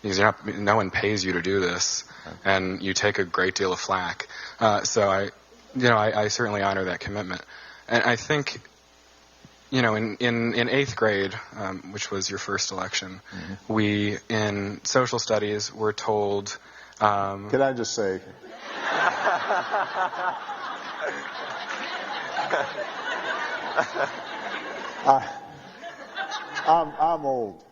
because no one pays you to do this, and you take a great deal of flack. So I certainly honor that commitment. And I think, in 8th grade, which was your first election, mm-hmm. we, in social studies, were told... Can I just say... I'm old.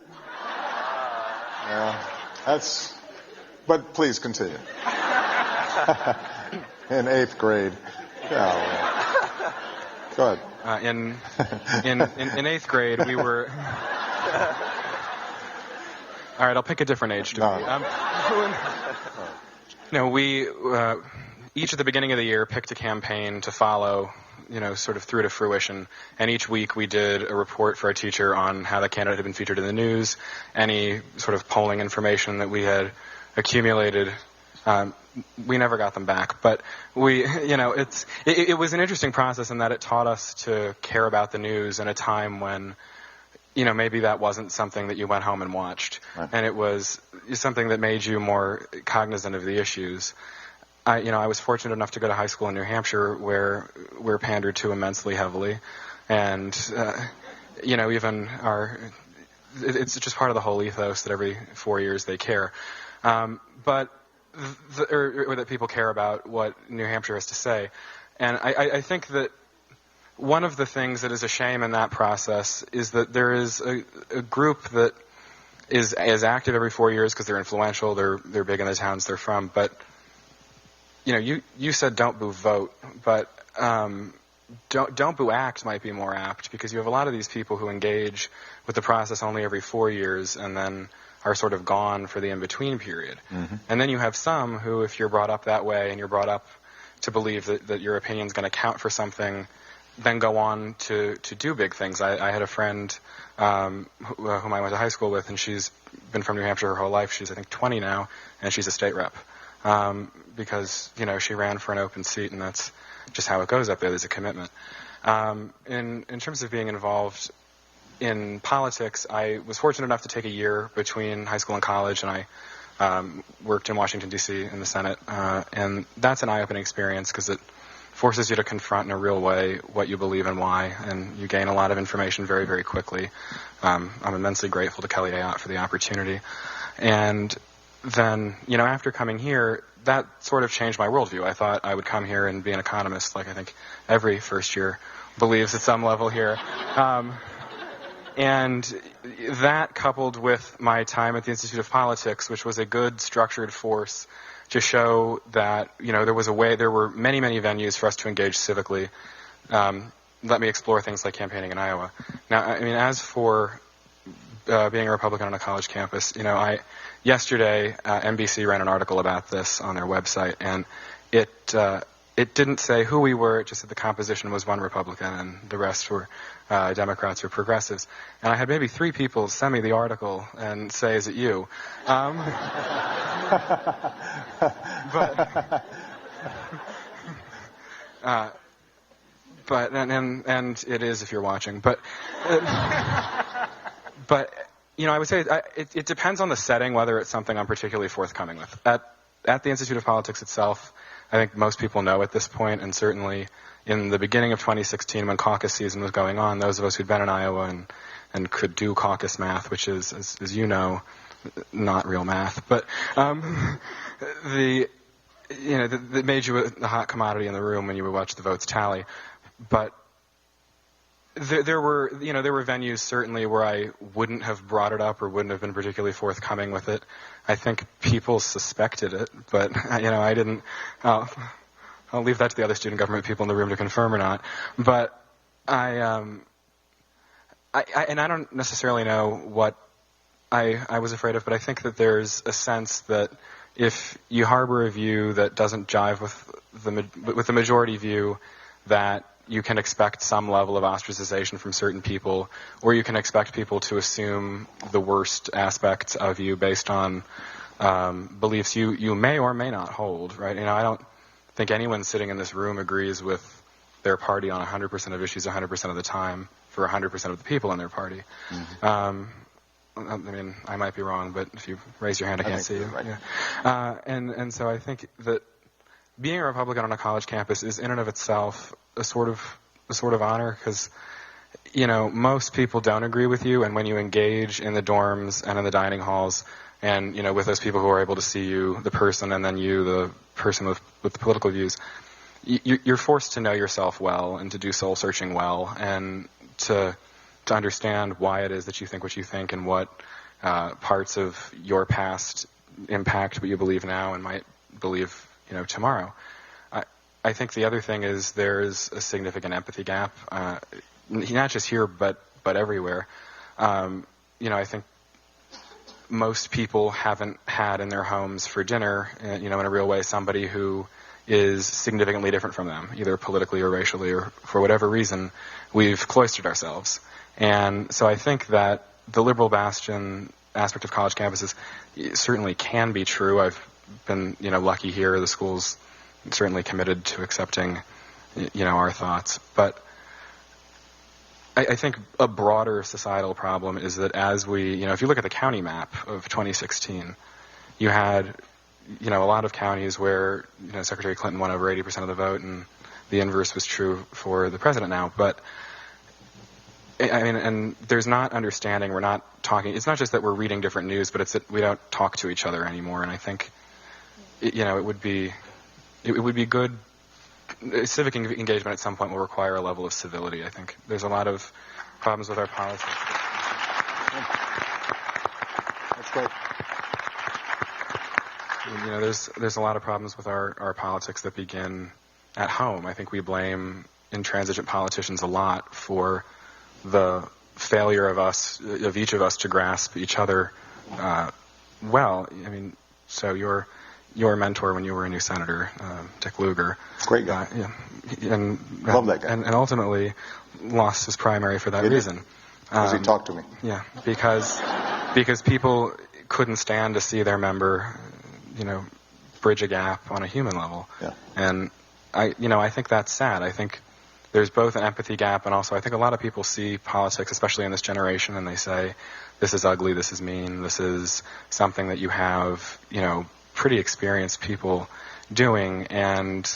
But please continue. In 8th grade. Yeah, go ahead. In 8th grade, we were... All right, I'll pick a different age to be. We each at the beginning of the year picked a campaign to follow, sort of through to fruition. And each week we did a report for our teacher on how the candidate had been featured in the news, any sort of polling information that we had accumulated. We never got them back, but it was an interesting process in that it taught us to care about the news in a time when, maybe that wasn't something that you went home and watched. Right. And it was something that made you more cognizant of the issues. I was fortunate enough to go to high school in New Hampshire where we're pandered to immensely heavily. And, it's just part of the whole ethos that every 4 years they care. Or that people care about what New Hampshire has to say. And I think that one of the things that is a shame in that process is that there is a group that is active every 4 years because they're influential, they're big in the towns they're from. But you said don't boo vote, but don't boo act might be more apt, because you have a lot of these people who engage with the process only every 4 years and then are sort of gone for the in-between period. Mm-hmm. And then you have some who, if you're brought up that way and you're brought up to believe that your opinion is going to count for something, then go on to do big things. I had a friend whom I went to high school with, and she's been from New Hampshire her whole life. She's, I think, 20 now, and she's a state rep because, she ran for an open seat, and that's just how it goes up there. There's a commitment. In terms of being involved in politics, I was fortunate enough to take a year between high school and college, and I worked in Washington, D.C. in the Senate, and that's an eye-opening experience because it forces you to confront in a real way what you believe and why, and you gain a lot of information very, very quickly. I'm immensely grateful to Kelly Ayotte for the opportunity. And then, after coming here, that sort of changed my worldview. I thought I would come here and be an economist, like I think every first year believes at some level here. And that, coupled with my time at the Institute of Politics, which was a good structured force to show that, there were many, many venues for us to engage civically. Let me explore things like campaigning in Iowa. Now, as for being a Republican on a college campus, yesterday NBC ran an article about this on their website, and it didn't say who we were. It just said the composition was one Republican and the rest were Democrats or progressives. And I had maybe 3 people send me the article and say, "Is it you?" But it is if you're watching. But I would say it depends on the setting whether it's something I'm particularly forthcoming with. At the Institute of Politics itself, I think most people know at this point, and certainly in the beginning of 2016 when caucus season was going on, those of us who'd been in Iowa and could do caucus math, which is, as you know, not real math, but that made you a hot commodity in the room when you would watch the votes tally. But there were venues certainly where I wouldn't have brought it up or wouldn't have been particularly forthcoming with it. I think people suspected it, but I didn't. I'll leave that to the other student government people in the room to confirm or not. But I don't necessarily know what I was afraid of, but I think that there's a sense that if you harbor a view that doesn't jive with the majority view, that you can expect some level of ostracization from certain people, or you can expect people to assume the worst aspects of you based on beliefs you may or may not hold, right? I don't think anyone sitting in this room agrees with their party on 100% of issues 100% of the time for 100% of the people in their party. Mm-hmm. I might be wrong, but if you raise your hand, I can't see you. Right. Yeah. And so I think that being a Republican on a college campus is in and of itself a sort of honor, because most people don't agree with you, and when you engage in the dorms and in the dining halls and with those people who are able to see you, the person, and then you, the person with the political views, you're forced to know yourself well and to do soul searching well, and to understand why it is that you think what you think, and what parts of your past impact what you believe now and might believe tomorrow. I think the other thing is there's a significant empathy gap, not just here but everywhere. I think most people haven't had in their homes for dinner, in a real way, somebody who is significantly different from them, either politically or racially, or for whatever reason, we've cloistered ourselves. And so I think that the liberal bastion aspect of college campuses certainly can be true. I've been, lucky here. The school's certainly committed to accepting, our thoughts. But I think a broader societal problem is that as we, if you look at the county map of 2016, you had, a lot of counties where, Secretary Clinton won over 80% of the vote, and the inverse was true for the president now. But and there's not understanding. We're not talking. It's not just that we're reading different news, but it's that we don't talk to each other anymore. And I think, it would be good. Civic engagement at some point will require a level of civility. I think there's a lot of problems with our politics. Great. You know, there's a lot of problems with our politics that begin at home. I think we blame intransigent politicians a lot for the failure of each of us to grasp each other well. I mean, so your mentor when you were a new senator, Dick Lugar, great guy, love that guy, and ultimately lost his primary for that reason. Because he talked to me. Yeah, because people couldn't stand to see their member, bridge a gap on a human level. Yeah. And I think that's sad. I think there's both an empathy gap, and also I think a lot of people see politics, especially in this generation, and they say, this is ugly, this is mean, this is something that you have, pretty experienced people doing. And,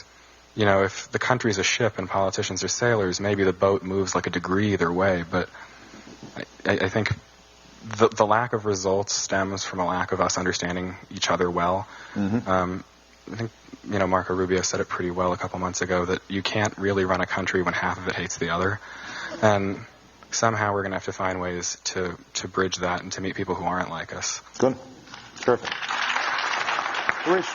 if the country's a ship and politicians are sailors, maybe the boat moves like a degree either way. But I think the lack of results stems from a lack of us understanding each other well. Mm-hmm. I think, Marco Rubio said it pretty well a couple months ago that you can't really run a country when half of it hates the other. And somehow we're going to have to find ways to bridge that and to meet people who aren't like us. Good. Terrific. Rich,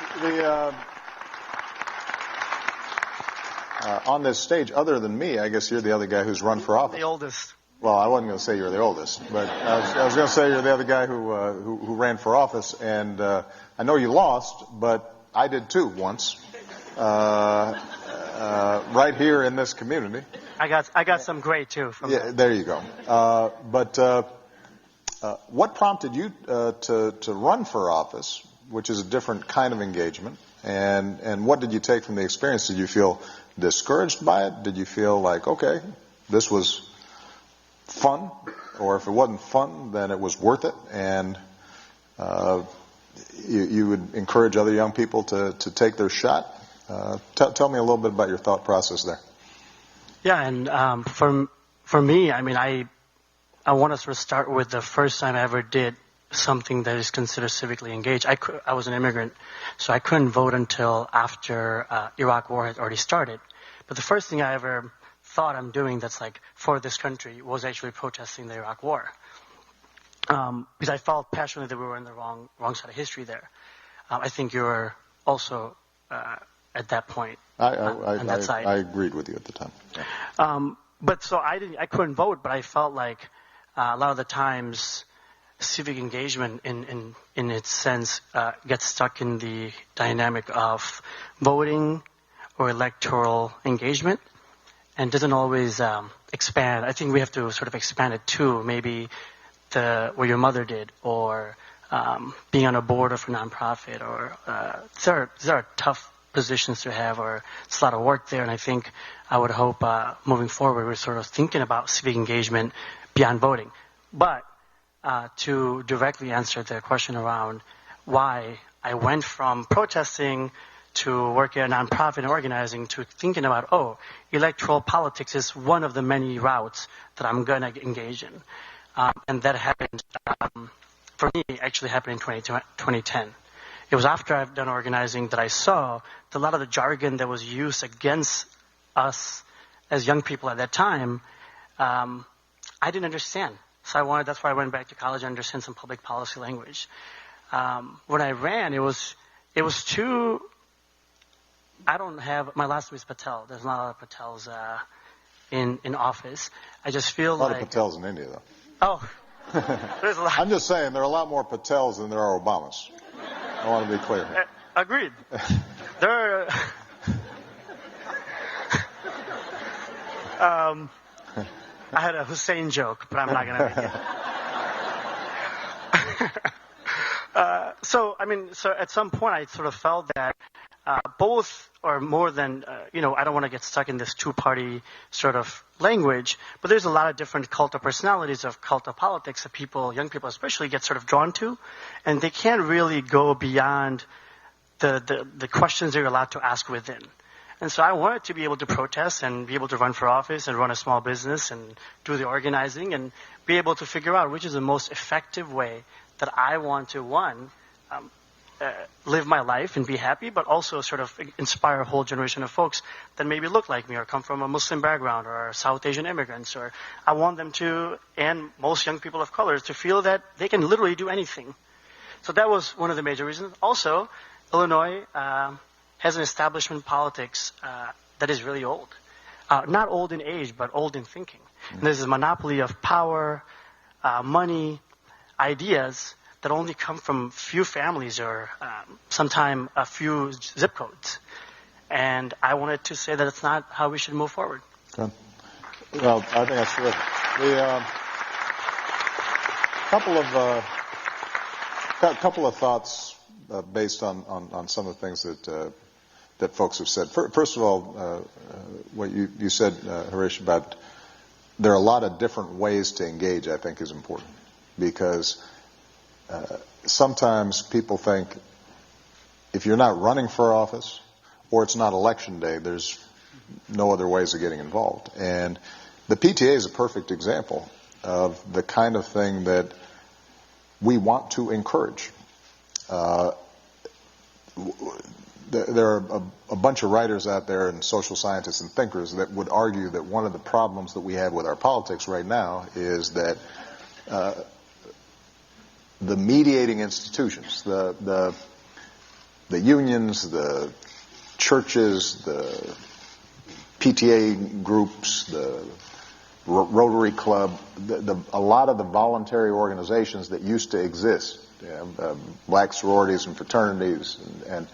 on this stage, other than me, I guess you're the other guy who's run for office. The oldest. Well, I wasn't going to say you're the oldest, but I was going to say you're the other guy who ran for office, and I know you lost, but I did too once, right here in this community. I got some great too. From that. There you go. But what prompted you to run for office, which is a different kind of engagement, and what did you take from the experience? Did you feel discouraged by it? Did you feel like, okay, this was fun, or if it wasn't fun, then it was worth it, and you would encourage other young people to take their shot? Tell me a little bit about your thought process there. Yeah, and for me, I mean, I want to sort of start with the first time I ever did something that is considered civically engaged. I was an immigrant, so I couldn't vote until after Iraq War had already started. But the first thing I ever thought I'm doing that's like for this country was actually protesting the Iraq War, because I felt passionately that we were in the wrong side of history there. I think you were also at that point on that side. I agreed with you at the time. Yeah. But so I couldn't vote, but I felt like a lot of the times civic engagement in its sense gets stuck in the dynamic of voting or electoral engagement, and doesn't always expand. I think we have to sort of expand it too, maybe what your mother did, or being on a board of a nonprofit, or these are tough positions to have, or it's a lot of work there. And I think I would hope moving forward we're sort of thinking about civic engagement beyond voting. But to directly answer the question around why I went from protesting to working at a nonprofit and organizing to thinking about, electoral politics is one of the many routes that I'm going to engage in. And that happened, for me, actually happened in 2010. It was after I've done organizing that I saw that a lot of the jargon that was used against us as young people at that time, I didn't understand. So that's why I went back to college and understand some public policy language. When I ran, it was too... my last name is Patel. There's not a lot of Patels in office. I just feel like... A lot of Patels in India, though. Oh. There's a lot. I'm just saying, there are a lot more Patels than there are Obamas. I want to be clear. Agreed. There are... I had a Hussein joke, but I'm not going to make it. So at some point I sort of felt that both, or more than, I don't want to get stuck in this two-party sort of language, but there's a lot of different cult of personalities of cult of politics that young people especially, get sort of drawn to, and they can't really go beyond the questions they're allowed to ask within. And so I wanted to be able to protest and be able to run for office and run a small business and do the organizing and be able to figure out which is the most effective way that I want to, live my life and be happy, but also sort of inspire a whole generation of folks that maybe look like me or come from a Muslim background or South Asian immigrants. Or I want them to, and most young people of color, to feel that they can literally do anything. So that was one of the major reasons. Also, Illinois has an establishment politics that is really old. Not old in age, but old in thinking. And there's a monopoly of power, money, ideas that only come from few families or sometimes a few zip codes. And I wanted to say that it's not how we should move forward. Good. Well, I think that's terrific. Couple of thoughts based on some of the things that folks have said. First of all, what you said, Harish, about there are a lot of different ways to engage, I think is important. Because sometimes people think if you're not running for office or it's not election day, there's no other ways of getting involved. And the PTA is a perfect example of the kind of thing that we want to encourage. There are a bunch of writers out there and social scientists and thinkers that would argue that one of the problems that we have with our politics right now is that the mediating institutions, the unions, the churches, the PTA groups, the Rotary Club, a lot of the voluntary organizations that used to exist, black sororities and fraternities, and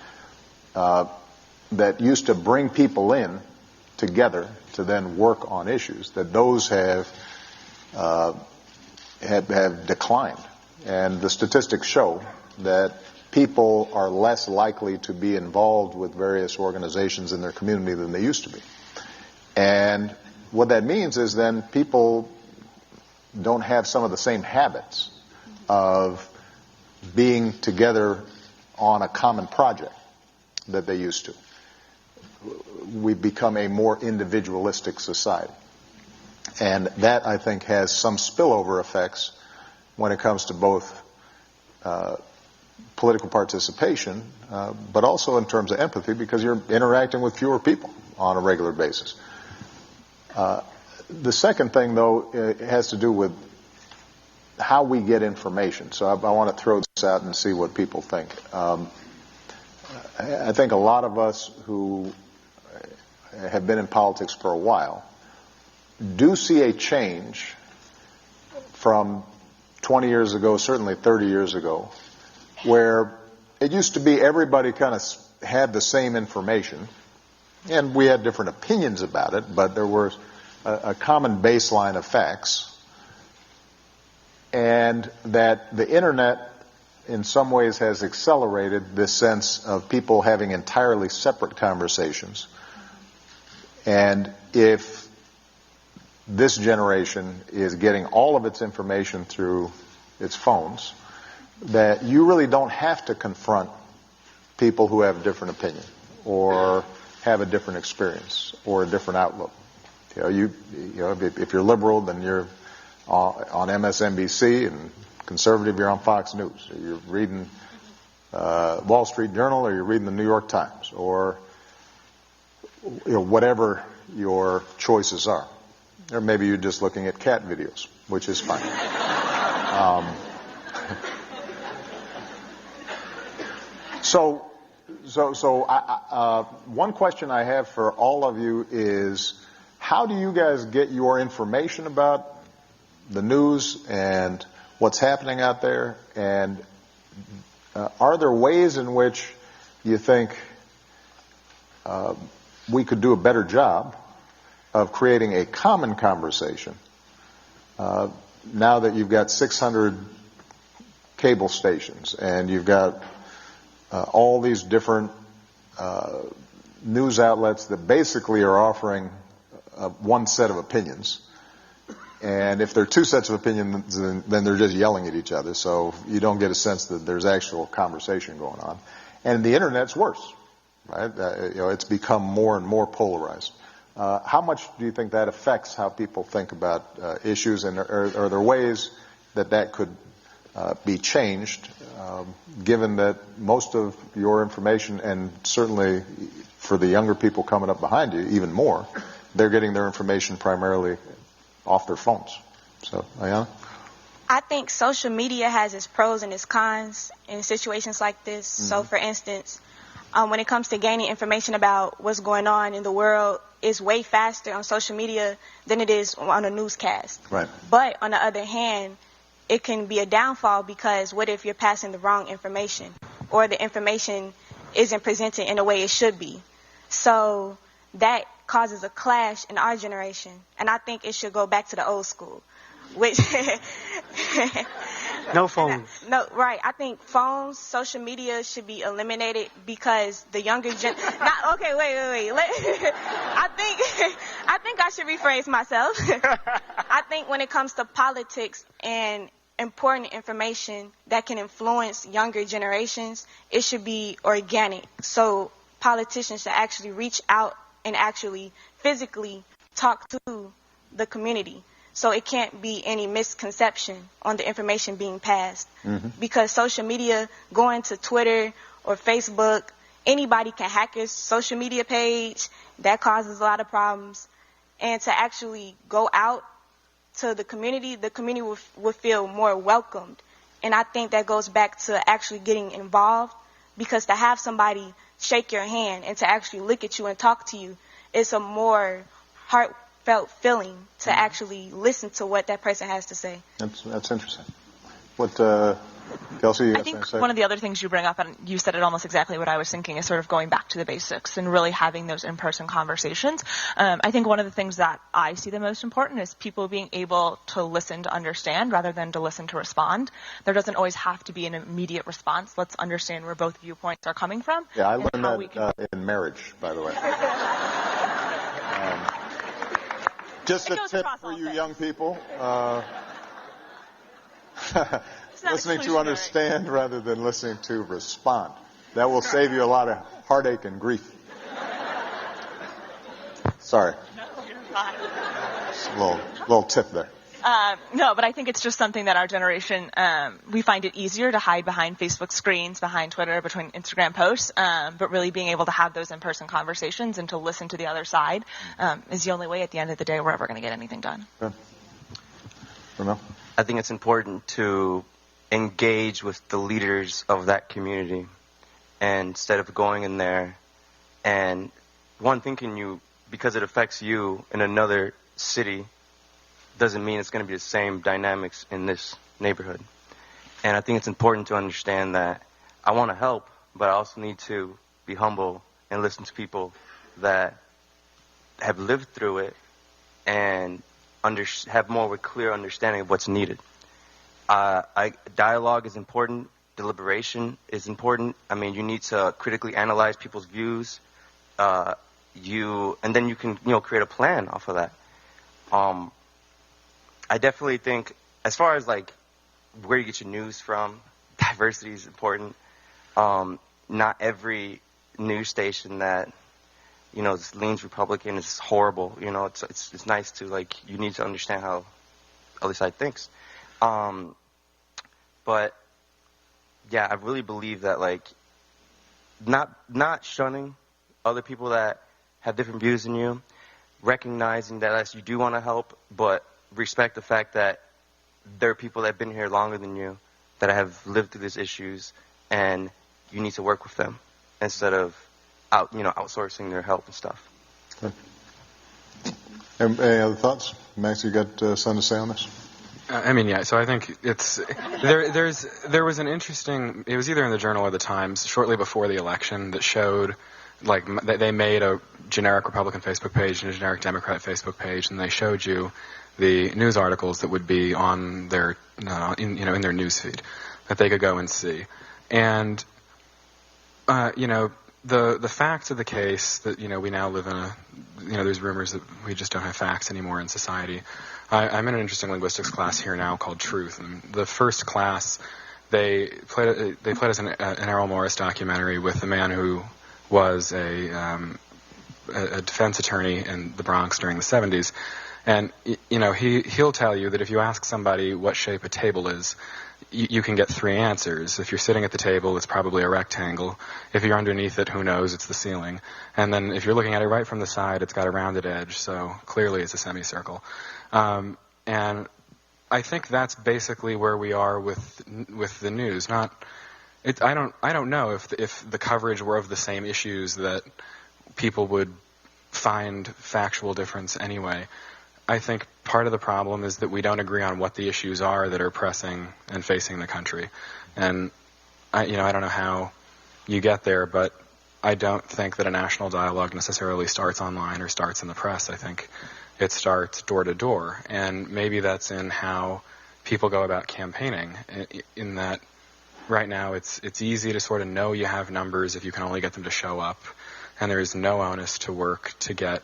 that used to bring people in together to then work on issues, that those have declined. And the statistics show that people are less likely to be involved with various organizations in their community than they used to be. And what that means is then people don't have some of the same habits of being together on a common project that they used to. We've become a more individualistic society. And that, I think, has some spillover effects when it comes to both political participation, but also in terms of empathy, because you're interacting with fewer people on a regular basis. The second thing, though, it has to do with how we get information. So I want to throw this out and see what people think. I think a lot of us who have been in politics for a while do see a change from 20 years ago, certainly 30 years ago, where it used to be everybody kind of had the same information, and we had different opinions about it, but there was a common baseline of facts, and that the internet in some ways has accelerated this sense of people having entirely separate conversations. And if this generation is getting all of its information through its phones, that you really don't have to confront people who have a different opinion or have a different experience or a different outlook. You know, if you're liberal, then you're on MSNBC, and conservative, you're on Fox News. Or you're reading Wall Street Journal, or you're reading the New York Times, or whatever your choices are. Or maybe you're just looking at cat videos, which is fine. So one question I have for all of you is, how do you guys get your information about the news and what's happening out there? And are there ways in which you think we could do a better job of creating a common conversation now that you've got 600 cable stations and you've got all these different news outlets that basically are offering one set of opinions? And if there are two sets of opinions, then they're just yelling at each other, so you don't get a sense that there's actual conversation going on. And the internet's worse, right? It's become more and more polarized. How much do you think that affects how people think about issues, and are there ways that could be changed, given that most of your information, and certainly for the younger people coming up behind you even more, they're getting their information primarily off their phones? So, Ayanna? I think social media has its pros and its cons in situations like this. Mm-hmm. So, for instance, when it comes to gaining information about what's going on in the world, it's way faster on social media than it is on a newscast. Right. But on the other hand, it can be a downfall because what if you're passing the wrong information or the information isn't presented in a way it should be? So that causes a clash in our generation, and I think it should go back to the old school, which No phones. no, right. I think phones, social media should be eliminated because the younger gen. Not okay. Wait. I think I should rephrase myself. I think when it comes to politics and important information that can influence younger generations, it should be organic. So politicians should actually reach out and actually physically talk to the community. So it can't be any misconception on the information being passed. Mm-hmm. Because social media, going to Twitter or Facebook, anybody can hack your social media page. That causes a lot of problems. And to actually go out to the community will feel more welcomed. And I think that goes back to actually getting involved, because to have somebody shake your hand and to actually look at you and talk to you is a more heartfelt feeling to actually listen to what that person has to say. That's interesting. What, Kelsey, you I think one of the other things you bring up, and you said it almost exactly what I was thinking, is sort of going back to the basics and really having those in-person conversations. I think one of the things that I see the most important is people being able to listen to understand rather than to listen to respond. There doesn't always have to be an immediate response. Let's understand where both viewpoints are coming from. Yeah, I learned that in marriage, by the way. Just a tip for you young people. Listening to understand rather than listening to respond. That will save you a lot of heartache and grief. Sorry. No, you're fine. Just a little tip there. No, but I think it's just something that our generation, we find it easier to hide behind Facebook screens, behind Twitter, between Instagram posts, but really being able to have those in-person conversations and to listen to the other side is the only way at the end of the day we're ever going to get anything done. Good. Ramel? I think it's important to engage with the leaders of that community, and instead of going in there and thinking you, because it affects you in another city, doesn't mean it's going to be the same dynamics in this neighborhood. And I think it's important to understand that I want to help, but I also need to be humble and listen to people that have lived through it and have more of a clear understanding of what's needed. Dialogue is important. Deliberation is important. I mean, you need to critically analyze people's views. And then you can, create a plan off of that. I definitely think, as far as like where you get your news from, diversity is important. Not every news station that leans Republican is horrible. It's nice to you need to understand how the other side thinks. But yeah, I really believe that not shunning other people that have different views than you, recognizing that yes, you do want to help, but respect the fact that there are people that have been here longer than you, that have lived through these issues, and you need to work with them instead of outsourcing their help and stuff. Okay. Any other thoughts? Max, you got something to say on this? So I think it's there was an interesting, it was either in the Journal or the Times shortly before the election that showed they made a generic Republican Facebook page and a generic Democrat Facebook page, and they showed you the news articles that would be on their in their news feed that they could go and see. And the facts of the case that we now live in there's rumors that we just don't have facts anymore in society. I'm in an interesting linguistics class here now called Truth, and the first class they played us an Errol Morris documentary with a man who was a defense attorney in the Bronx during the 70s, and he'll tell you that if you ask somebody what shape a table is, you can get three answers. If you're sitting at the table, it's probably a rectangle. If you're underneath it, who knows, it's the ceiling. And then if you're looking at it right from the side, it's got a rounded edge, so clearly it's a semicircle. And I think that's basically where we are with the news. I don't know if the coverage were of the same issues that people would find factual difference anyway. I think part of the problem is that we don't agree on what the issues are that are pressing and facing the country. And I don't know how you get there, but I don't think that a national dialogue necessarily starts online or starts in the press. I think it starts door to door. And maybe that's in how people go about campaigning, in that right now it's easy to sort of know you have numbers if you can only get them to show up. And there is no onus to work to get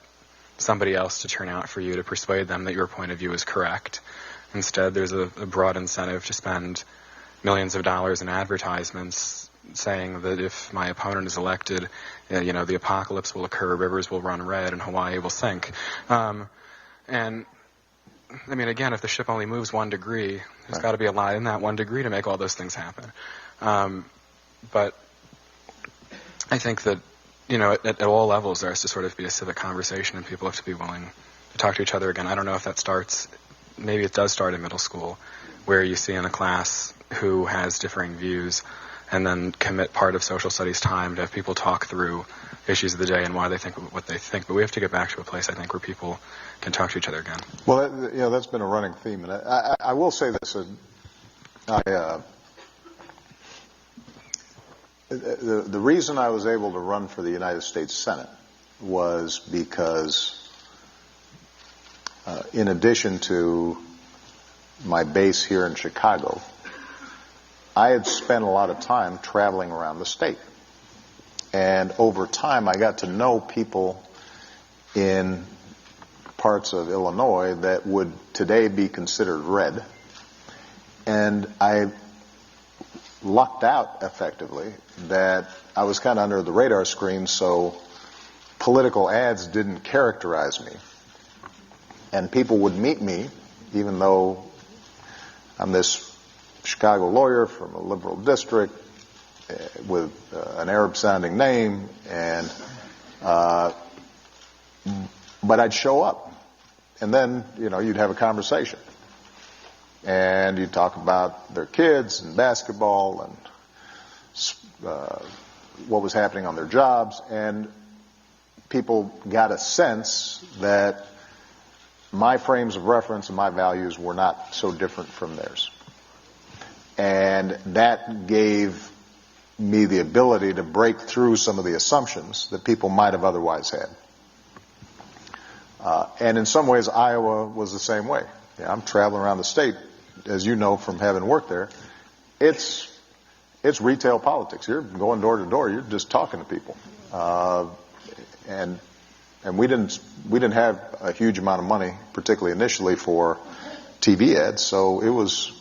somebody else to turn out for you to persuade them that your point of view is correct. Instead, there's a broad incentive to spend millions of dollars in advertisements saying that if my opponent is elected, the apocalypse will occur, rivers will run red, and Hawaii will sink. And I mean, again, if the ship only moves 1 degree, there's got to be a lot in that 1 degree to make all those things happen. But I think that, at all levels there has to sort of be a civic conversation, and people have to be willing to talk to each other again. I don't know if that starts, maybe it does start in middle school, where you see in a class who has differing views, and then commit part of social studies time to have people talk through issues of the day and why they think what they think. But we have to get back to a place, I think, where people can talk to each other again. Well, that's been a running theme. And I will say this. The reason I was able to run for the United States Senate was because in addition to my base here in Chicago, I had spent a lot of time traveling around the state. And over time, I got to know people in parts of Illinois that would today be considered red. And I lucked out effectively that I was kind of under the radar screen, so political ads didn't characterize me. And people would meet me, even though I'm this Chicago lawyer from a liberal district with an Arab-sounding name, and but I'd show up, and then you'd have a conversation, and you'd talk about their kids and basketball and what was happening on their jobs, and people got a sense that my frames of reference and my values were not so different from theirs. And that gave me the ability to break through some of the assumptions that people might have otherwise had. And in some ways, Iowa was the same way. I'm traveling around the state, as you know from having worked there. It's retail politics. You're going door to door. You're just talking to people. And we didn't have a huge amount of money, particularly initially, for TV ads. So it was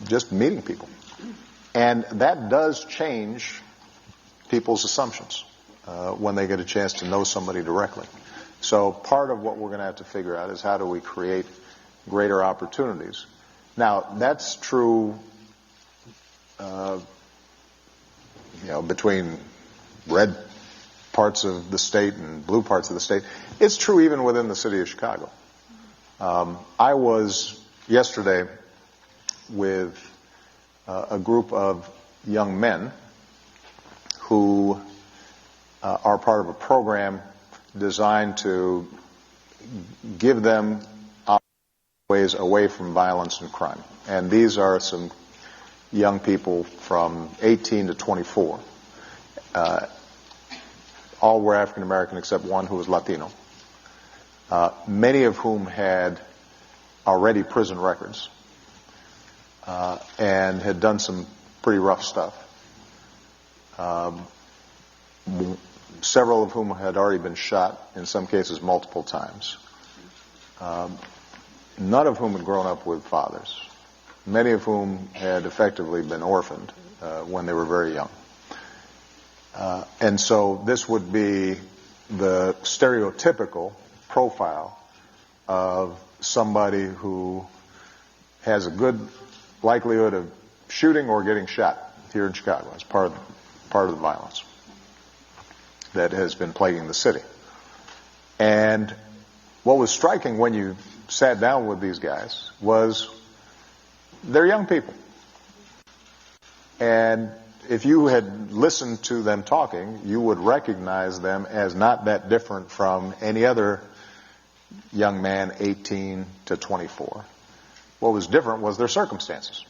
just meeting people. And that does change people's assumptions when they get a chance to know somebody directly. So part of what we're going to have to figure out is how do we create greater opportunities. Now, that's true between red parts of the state and blue parts of the state. It's true even within the city of Chicago. I was yesterday with a group of young men who are part of a program designed to give them ways away from violence and crime. And these are some young people from 18 to 24. All were African American except one who was Latino. Many of whom had already prison records and had done some pretty rough stuff. Several of whom had already been shot, in some cases multiple times. None of whom had grown up with fathers. Many of whom had effectively been orphaned when they were very young. And so this would be the stereotypical profile of somebody who has a good likelihood of shooting or getting shot here in Chicago as part of the violence that has been plaguing the city. And what was striking when you sat down with these guys was they're young people. And if you had listened to them talking, you would recognize them as not that different from any other young man 18 to 24. What was different was their circumstances.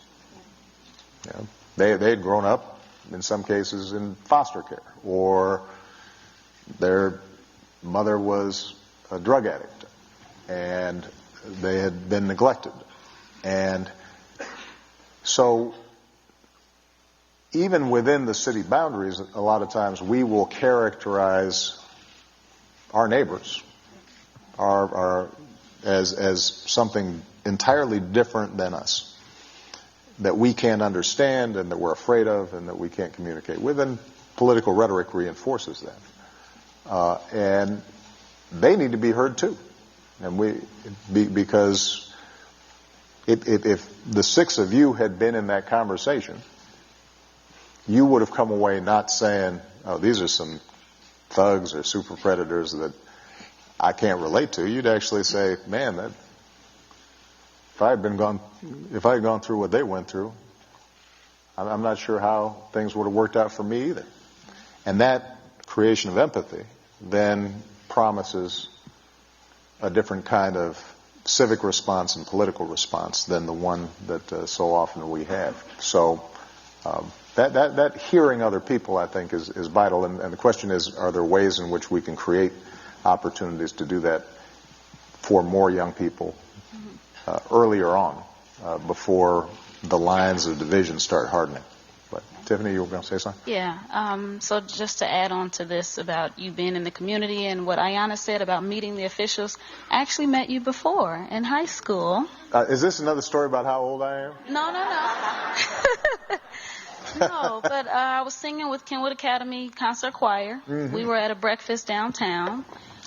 You know, they had grown up, in some cases, in foster care, or their mother was a drug addict, and they had been neglected. And so even within the city boundaries, a lot of times we will characterize our neighbors as something entirely different than us, that we can't understand and that we're afraid of and that we can't communicate with, and political rhetoric reinforces that. And they need to be heard too. And because if the six of you had been in that conversation, you would have come away not saying, oh, these are some thugs or super predators that I can't relate to. You'd actually say, man, if I had gone through what they went through, I'm not sure how things would have worked out for me either. And that creation of empathy then promises a different kind of civic response and political response than the one that so often we have. So that hearing other people, I think, is vital. And the question is, are there ways in which we can create opportunities to do that for more young people earlier on, before the lines of division start hardening? But Tiffany, you were going to say something? Yeah. So just to add on to this about you being in the community and what Ayanna said about meeting the officials, I actually met you before in high school. Is this another story about how old I am? No. No, but I was singing with Kenwood Academy concert choir. Mm-hmm. We were at a breakfast downtown.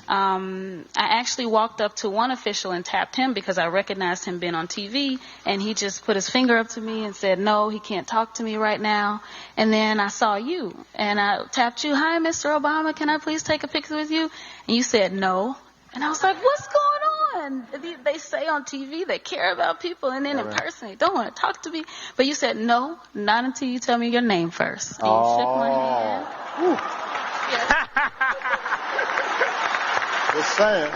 I actually walked up to one official and tapped him because I recognized him being on TV, and he just put his finger up to me and said, no, he can't talk to me right now. And then I saw you, and I tapped you, hi, Mr. Obama, can I please take a picture with you? And you said no. And I was like, what's going on? They say on TV they care about people, and then in person they don't want to talk to me. But you said, no, not until you tell me your name first. And you shook my hand. Yes. Just saying.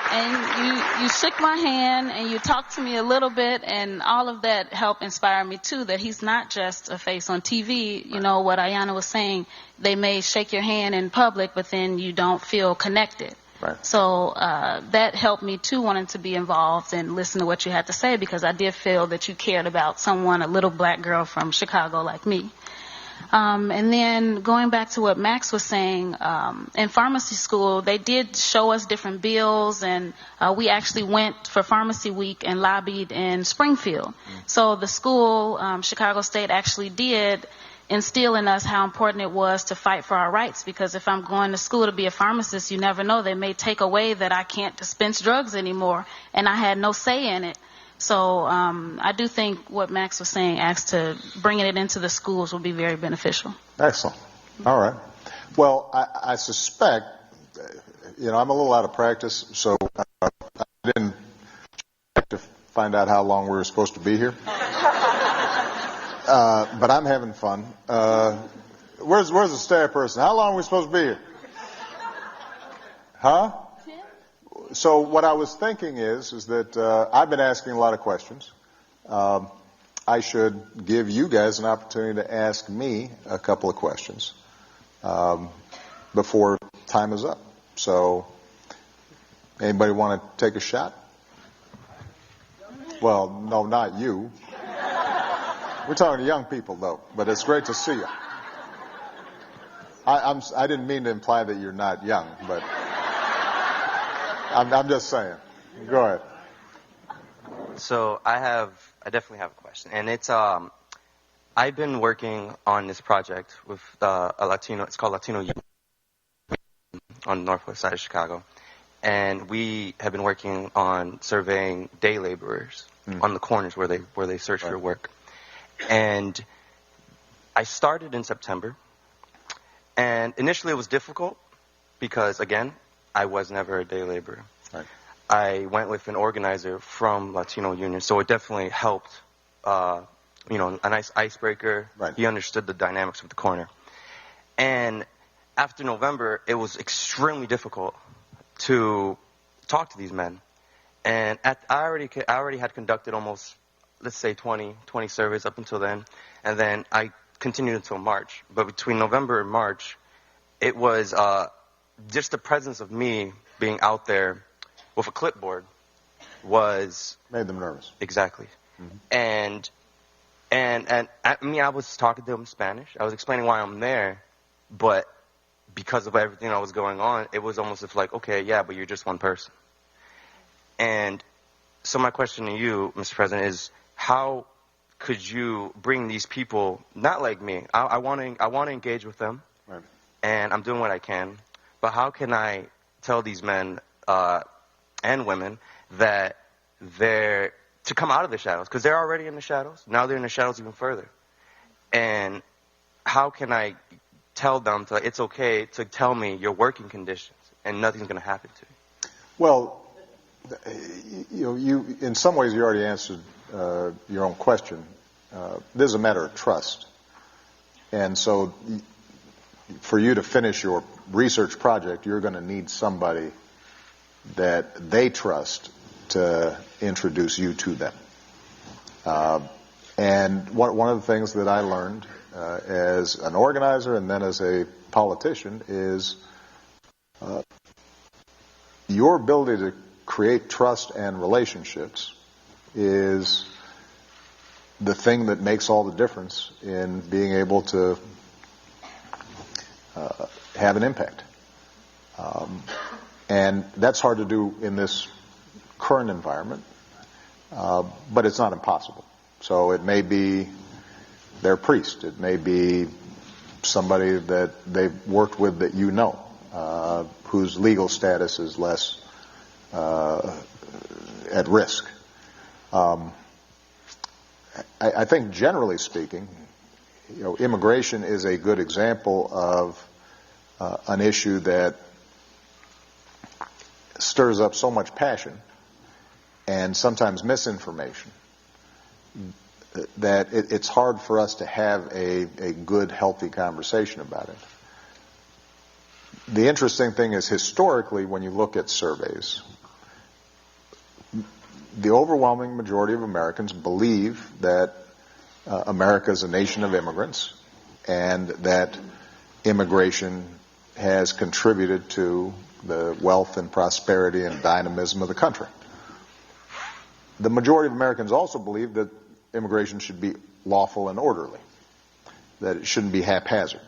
And you shook my hand and you talked to me a little bit, and all of that helped inspire me too, that he's not just a face on TV. You know what Ayanna was saying, they may shake your hand in public, but then you don't feel connected. Right. So that helped me too, wanting to be involved and listen to what you had to say, because I did feel that you cared about someone, a little black girl from Chicago like me. And then going back to what Max was saying, in pharmacy school, they did show us different bills, and we actually went for pharmacy week and lobbied in Springfield. So the school, Chicago State, actually did instill in us how important it was to fight for our rights, because if I'm going to school to be a pharmacist, you never know, they may take away that I can't dispense drugs anymore, and I had no say in it. So I do think what Max was saying, as to bringing it into the schools, will be very beneficial. Excellent. All right. Well, I suspect, I'm a little out of practice, so I didn't check to find out how long we were supposed to be here. But I'm having fun. Where's the staff person? How long are we supposed to be here? Huh? So what I was thinking is that I've been asking a lot of questions. I should give you guys an opportunity to ask me a couple of questions before time is up. So anybody want to take a shot? Well, no, not you. We're talking to young people, though, but it's great to see you. I didn't mean to imply that you're not young, but I'm just saying. Go ahead. So I definitely have a question, and it's I've been working on this project with a Latino. It's called Latino Youth on the northwest side of Chicago, and we have been working on surveying day laborers on the corners where they search for work. And I started in September, and initially it was difficult because, again, I was never a day laborer. Right. I went with an organizer from Latino Union, so it definitely helped. A nice icebreaker. Right. He understood the dynamics of the corner. And after November, it was extremely difficult to talk to these men. And I already had conducted almost, let's say, 20 surveys up until then. And then I continued until March. But between November and March, it was just the presence of me being out there with a clipboard was... Made them nervous. Exactly. Mm-hmm. And I was talking to them in Spanish. I was explaining why I'm there, but because of everything that was going on, it was almost like, okay, yeah, but you're just one person. And so my question to you, Mr. President, is how could you bring these people, not like me, I want to engage with them, right, and I'm doing what I can, but how can I tell these men and women that they're to come out of the shadows, because they're already in the shadows. Now they're in the shadows even further. And how can I tell them it's okay to tell me your working conditions and nothing's going to happen to you? Well, you in some ways you already answered your own question. This is a matter of trust. And so for you to finish your research project, you're going to need somebody that they trust to introduce you to them. And one of the things that I learned as an organizer and then as a politician is your ability to create trust and relationships is the thing that makes all the difference in being able to have an impact. And that's hard to do in this current environment, but it's not impossible. So it may be their priest, it may be somebody that they've worked with that you know, whose legal status is less at risk. I think generally speaking, immigration is a good example of an issue that stirs up so much passion and sometimes misinformation that it's hard for us to have a good, healthy conversation about it. The interesting thing is, historically, when you look at surveys, the overwhelming majority of Americans believe that America is a nation of immigrants and that immigration has contributed to the wealth and prosperity and dynamism of the country. The majority of Americans also believe that immigration should be lawful and orderly, that it shouldn't be haphazard.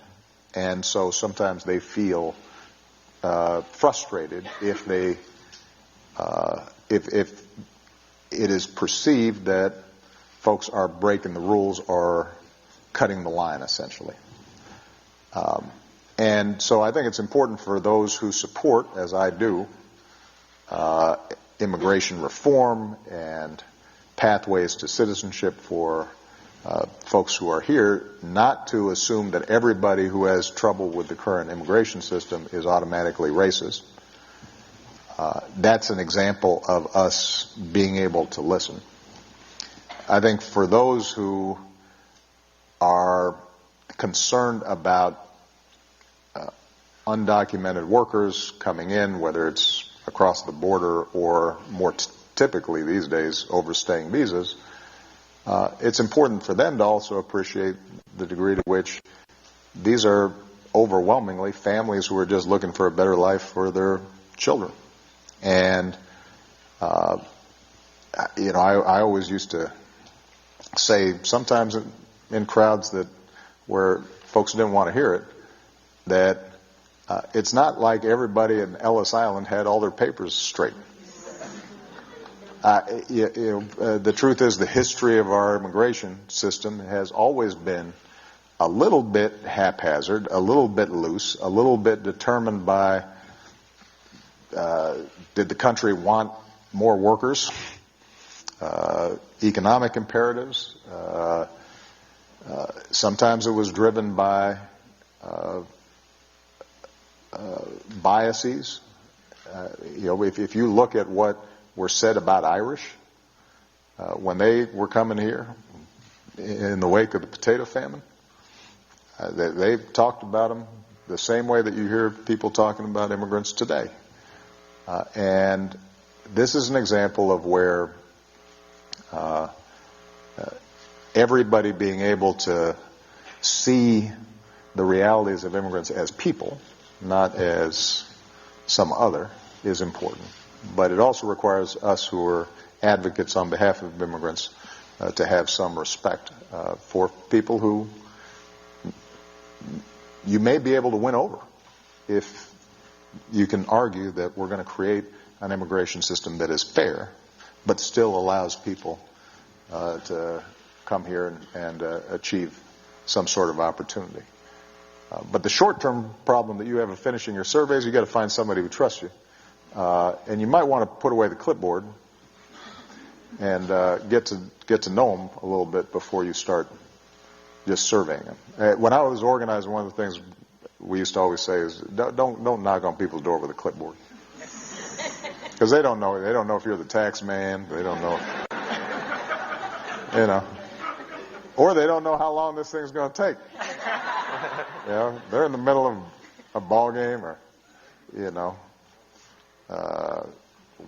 And so sometimes they feel frustrated if it is perceived that folks are breaking the rules or cutting the line, essentially. And so I think it's important for those who support, as I do, immigration reform and pathways to citizenship for folks who are here, not to assume that everybody who has trouble with the current immigration system is automatically racist. That's an example of us being able to listen. I think for those who are concerned about undocumented workers coming in, whether it's across the border or more typically these days overstaying visas, it's important for them to also appreciate the degree to which these are overwhelmingly families who are just looking for a better life for their children. And I always used to say, sometimes in crowds where folks didn't want to hear it, that it's not like everybody in Ellis Island had all their papers straight. The truth is, the history of our immigration system has always been a little bit haphazard, a little bit loose, a little bit determined by did the country want more workers, economic imperatives. Sometimes it was driven by biases. If you look at what were said about Irish when they were coming here in the wake of the potato famine. They talked about them the same way that you hear people talking about immigrants today. And this is an example of where everybody being able to see the realities of immigrants as people, not as some other, is important. But it also requires us who are advocates on behalf of immigrants to have some respect for people who you may be able to win over if you can argue that we're going to create an immigration system that is fair but still allows people to come here and achieve some sort of opportunity. But the short-term problem that you have of finishing your surveys, you got to find somebody who trusts you. And you might want to put away the clipboard and get to know them a little bit before you start just surveying them. When I was organizing, one of the things we used to always say is don't knock on people's door with a clipboard, because they don't know. They don't know if you're the tax man. They don't know, or they don't know how long this thing's going to take. They're in the middle of a ball game, or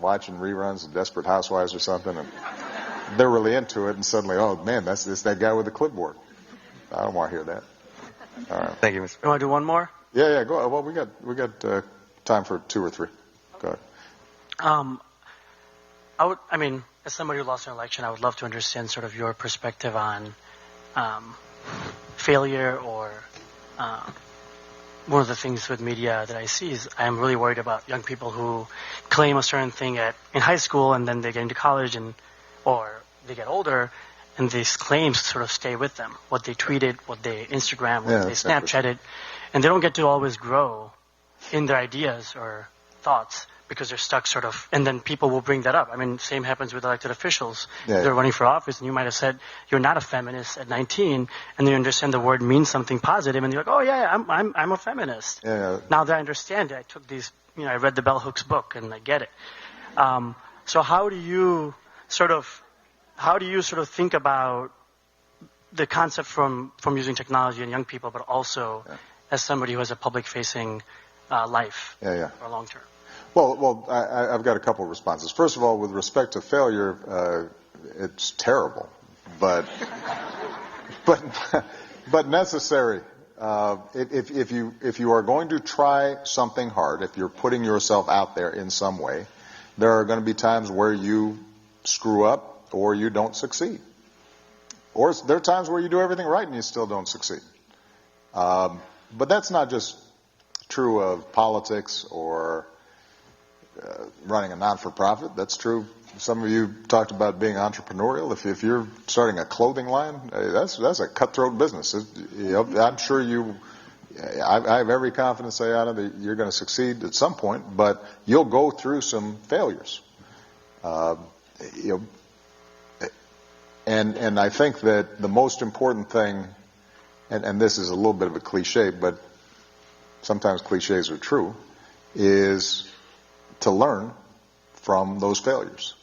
watching reruns of Desperate Housewives or something, and they're really into it, and suddenly, oh man, that's that guy with the clipboard. I don't want to hear that. All right. Thank you, Mr. You want to do one more? Yeah. Go. Well, we got time for 2 or 3. Go ahead. As somebody who lost an election, I would love to understand sort of your perspective on failure, or one of the things with media that I see is I'm really worried about young people who claim a certain thing in high school, and then they get into college or they get older, and these claims sort of stay with them. What they tweeted, what they Instagram, what they Snapchatted, and they don't get to always grow in their ideas or thoughts because they're stuck sort of, and then people will bring that up. Same happens with elected officials. They're running for office, and you might have said you're not a feminist at 19, and then you understand the word means something positive, and you're like, oh yeah, I'm a feminist. Yeah. Now that I understand it, I took these, I read the Bell Hooks book, and I get it. So how do you sort of think about the concept from using technology in young people, but also as somebody who has a public-facing life for a long term? Well, I've got a couple of responses. First of all, with respect to failure, it's terrible, but necessary. If you are going to try something hard, if you're putting yourself out there in some way, there are going to be times where you screw up or you don't succeed. Or there are times where you do everything right and you still don't succeed. But that's not just true of politics or running a non-for-profit. That's true. Some of you talked about being entrepreneurial. If you're starting a clothing line, that's a cutthroat business. I'm sure I have every confidence, Ayana, that you're going to succeed at some point, but you'll go through some failures. And I think that the most important thing, and this is a little bit of a cliche, but sometimes cliches are true, is to learn from those failures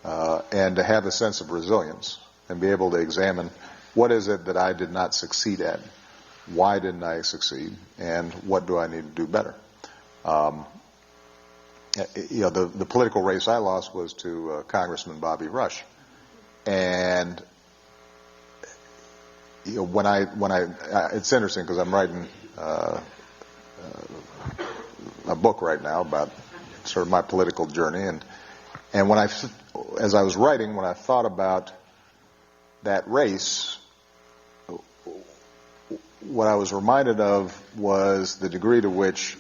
and to have a sense of resilience and be able to examine what is it that I did not succeed at, why didn't I succeed, and what do I need to do better. The political race I lost was to Congressman Bobby Rush, and when I it's interesting because I'm writing a book right now about sort of my political journey, and as I was writing, when I thought about that race, what I was reminded of was the degree to which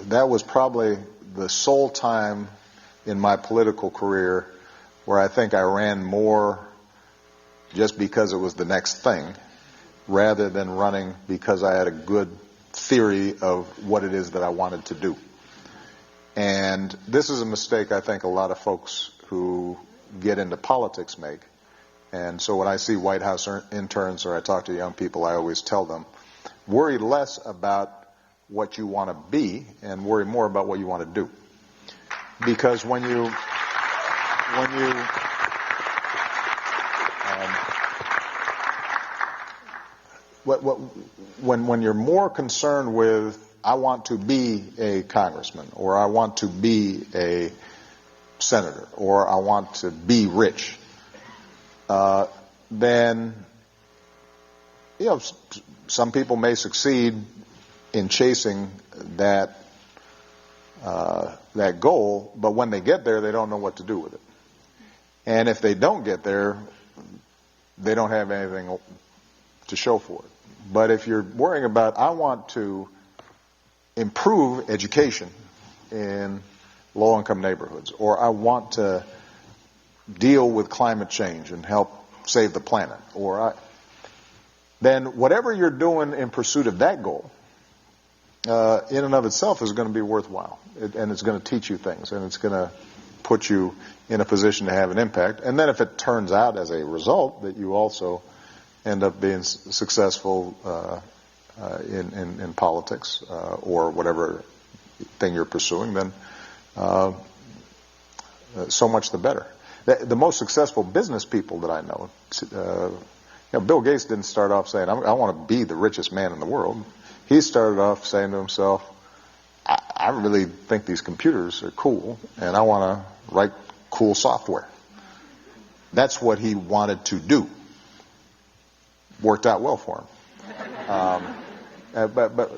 that was probably the sole time in my political career where I think I ran more just because it was the next thing, rather than running because I had a good theory of what it is that I wanted to do. And this is a mistake I think a lot of folks who get into politics make. And so when I see White House interns or I talk to young people, I always tell them, worry less about what you want to be and worry more about what you want to do. Because when you're more concerned with, I want to be a congressman, or I want to be a senator, or I want to be rich, then, some people may succeed in chasing that goal, but when they get there, they don't know what to do with it. And if they don't get there, they don't have anything to show for it. But if you're worrying about, I want to improve education in low-income neighborhoods, or I want to deal with climate change and help save the planet, then whatever you're doing in pursuit of that goal, in and of itself is going to be worthwhile. And it's going to teach you things, and it's going to put you in a position to have an impact. And then if it turns out as a result that you also end up being successful in politics or whatever thing you're pursuing, then so much the better. The most successful business people that I know, Bill Gates didn't start off saying, I want to be the richest man in the world. He started off saying to himself, I really think these computers are cool, and I want to write cool software. That's what he wanted to do. Worked out well for him.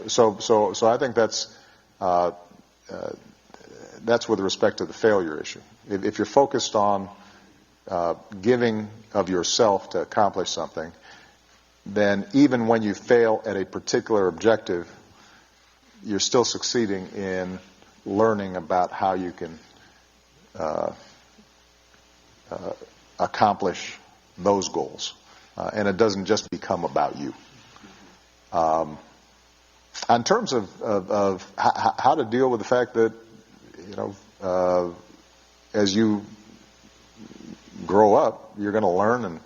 So I think that's with respect to the failure issue. If you're focused on giving of yourself to accomplish something, then even when you fail at a particular objective, you're still succeeding in learning about how you can accomplish those goals. And it doesn't just become about you. In terms of how to deal with the fact that, as you grow up, you're going to learn and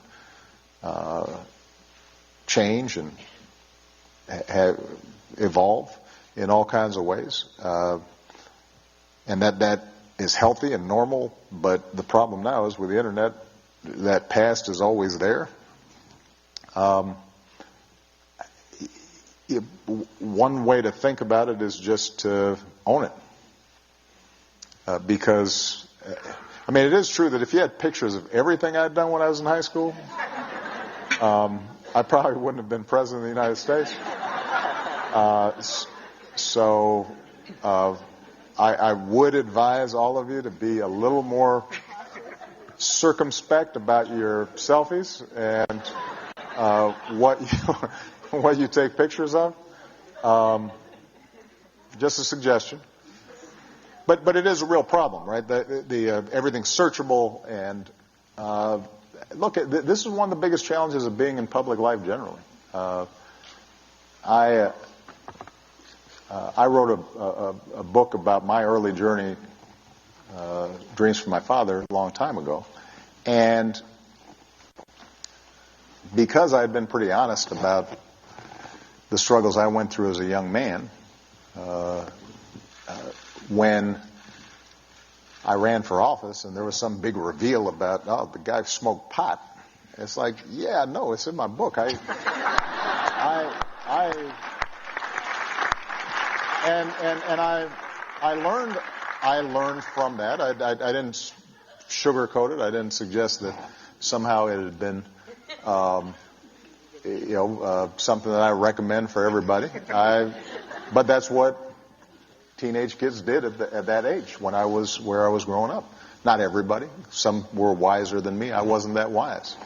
change and evolve in all kinds of ways. And that is healthy and normal, but the problem now is with the internet, that past is always there. One way to think about it is just to own it. Because, it is true that if you had pictures of everything I'd done when I was in high school, I probably wouldn't have been president of the United States. I would advise all of you to be a little more circumspect about your selfies and what you take pictures of. Just a suggestion. But it is a real problem, right? Everything's searchable, and look, this is one of the biggest challenges of being in public life generally. I wrote a book about my early journey, Dreams from My Father, a long time ago, and because I had been pretty honest about the struggles I went through as a young man, when I ran for office and there was some big reveal about, the guy smoked pot. It's like, yeah, no, it's in my book. I learned from that. I didn't sugarcoat it. I didn't suggest that somehow it had been, something that I recommend for everybody. But that's what teenage kids did at that age where I was growing up. Not everybody. Some were wiser than me. I wasn't that wise.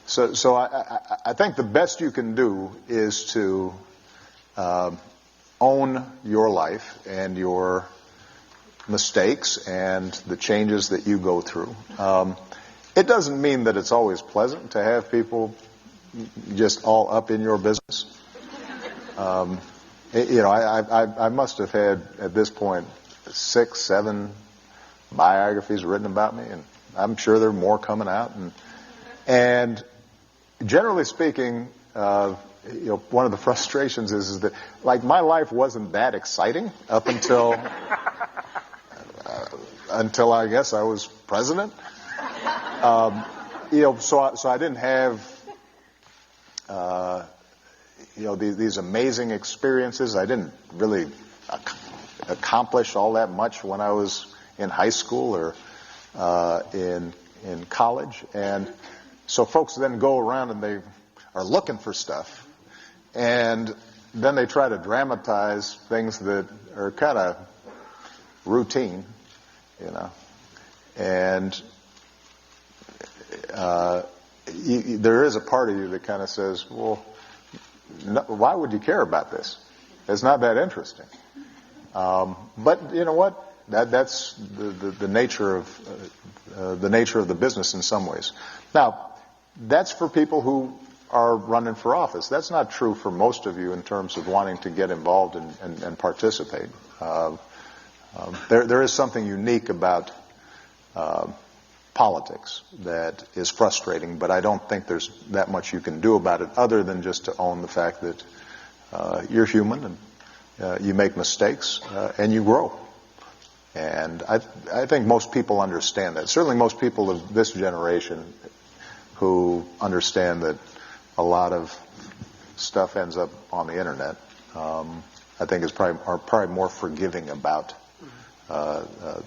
So I think the best you can do is to own your life and your mistakes and the changes that you go through. It doesn't mean that it's always pleasant to have people just all up in your business. I must have had, at this point, 6, 7 biographies written about me, and I'm sure there are more coming out. And generally speaking, one of the frustrations is that, like, my life wasn't that exciting up until until I guess I was president. So I didn't have, these amazing experiences. I didn't really accomplish all that much when I was in high school or in college. And so folks then go around and they are looking for stuff. And then they try to dramatize things that are kind of routine, And there is a part of you that kind of says, well, no, why would you care about this? It's not that interesting. But you know what? That's the nature of the business in some ways. Now, that's for people who are running for office. That's not true for most of you in terms of wanting to get involved and participate. There is something unique about politics that is frustrating, but I don't think there's that much you can do about it other than just to own the fact that you're human and you make mistakes and you grow. And I think most people understand that. Certainly most people of this generation who understand that a lot of stuff ends up on the internet, I think are probably more forgiving about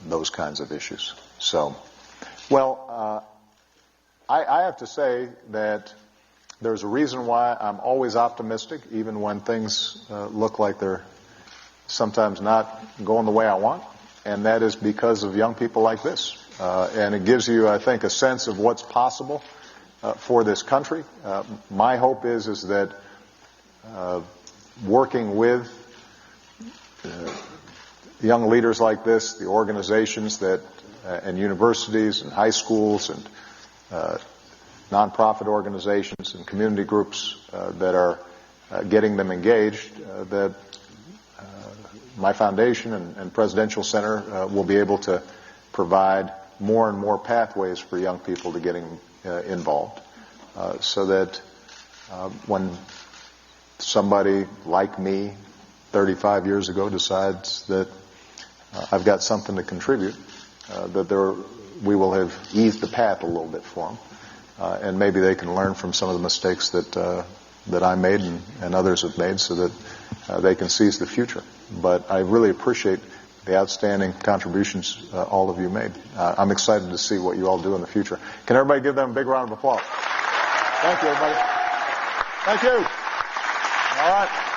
those kinds of issues. So, well, I have to say that there's a reason why I'm always optimistic, even when things look like they're sometimes not going the way I want, and that is because of young people like this. And it gives you, I think, a sense of what's possible for this country. My hope is that working with young leaders like this, the organizations that and universities and high schools and nonprofit organizations and community groups that are getting them engaged, that my foundation and Presidential Center will be able to provide more and more pathways for young people to getting involved, so that when somebody like me 35 years ago decides that I've got something to contribute, that we will have eased the path a little bit for them, and maybe they can learn from some of the mistakes that I made and others have made, so that they can seize the future. But I really appreciate the outstanding contributions all of you made. I'm excited to see what you all do in the future. Can everybody give them a big round of applause? Thank you, everybody. Thank you. All right.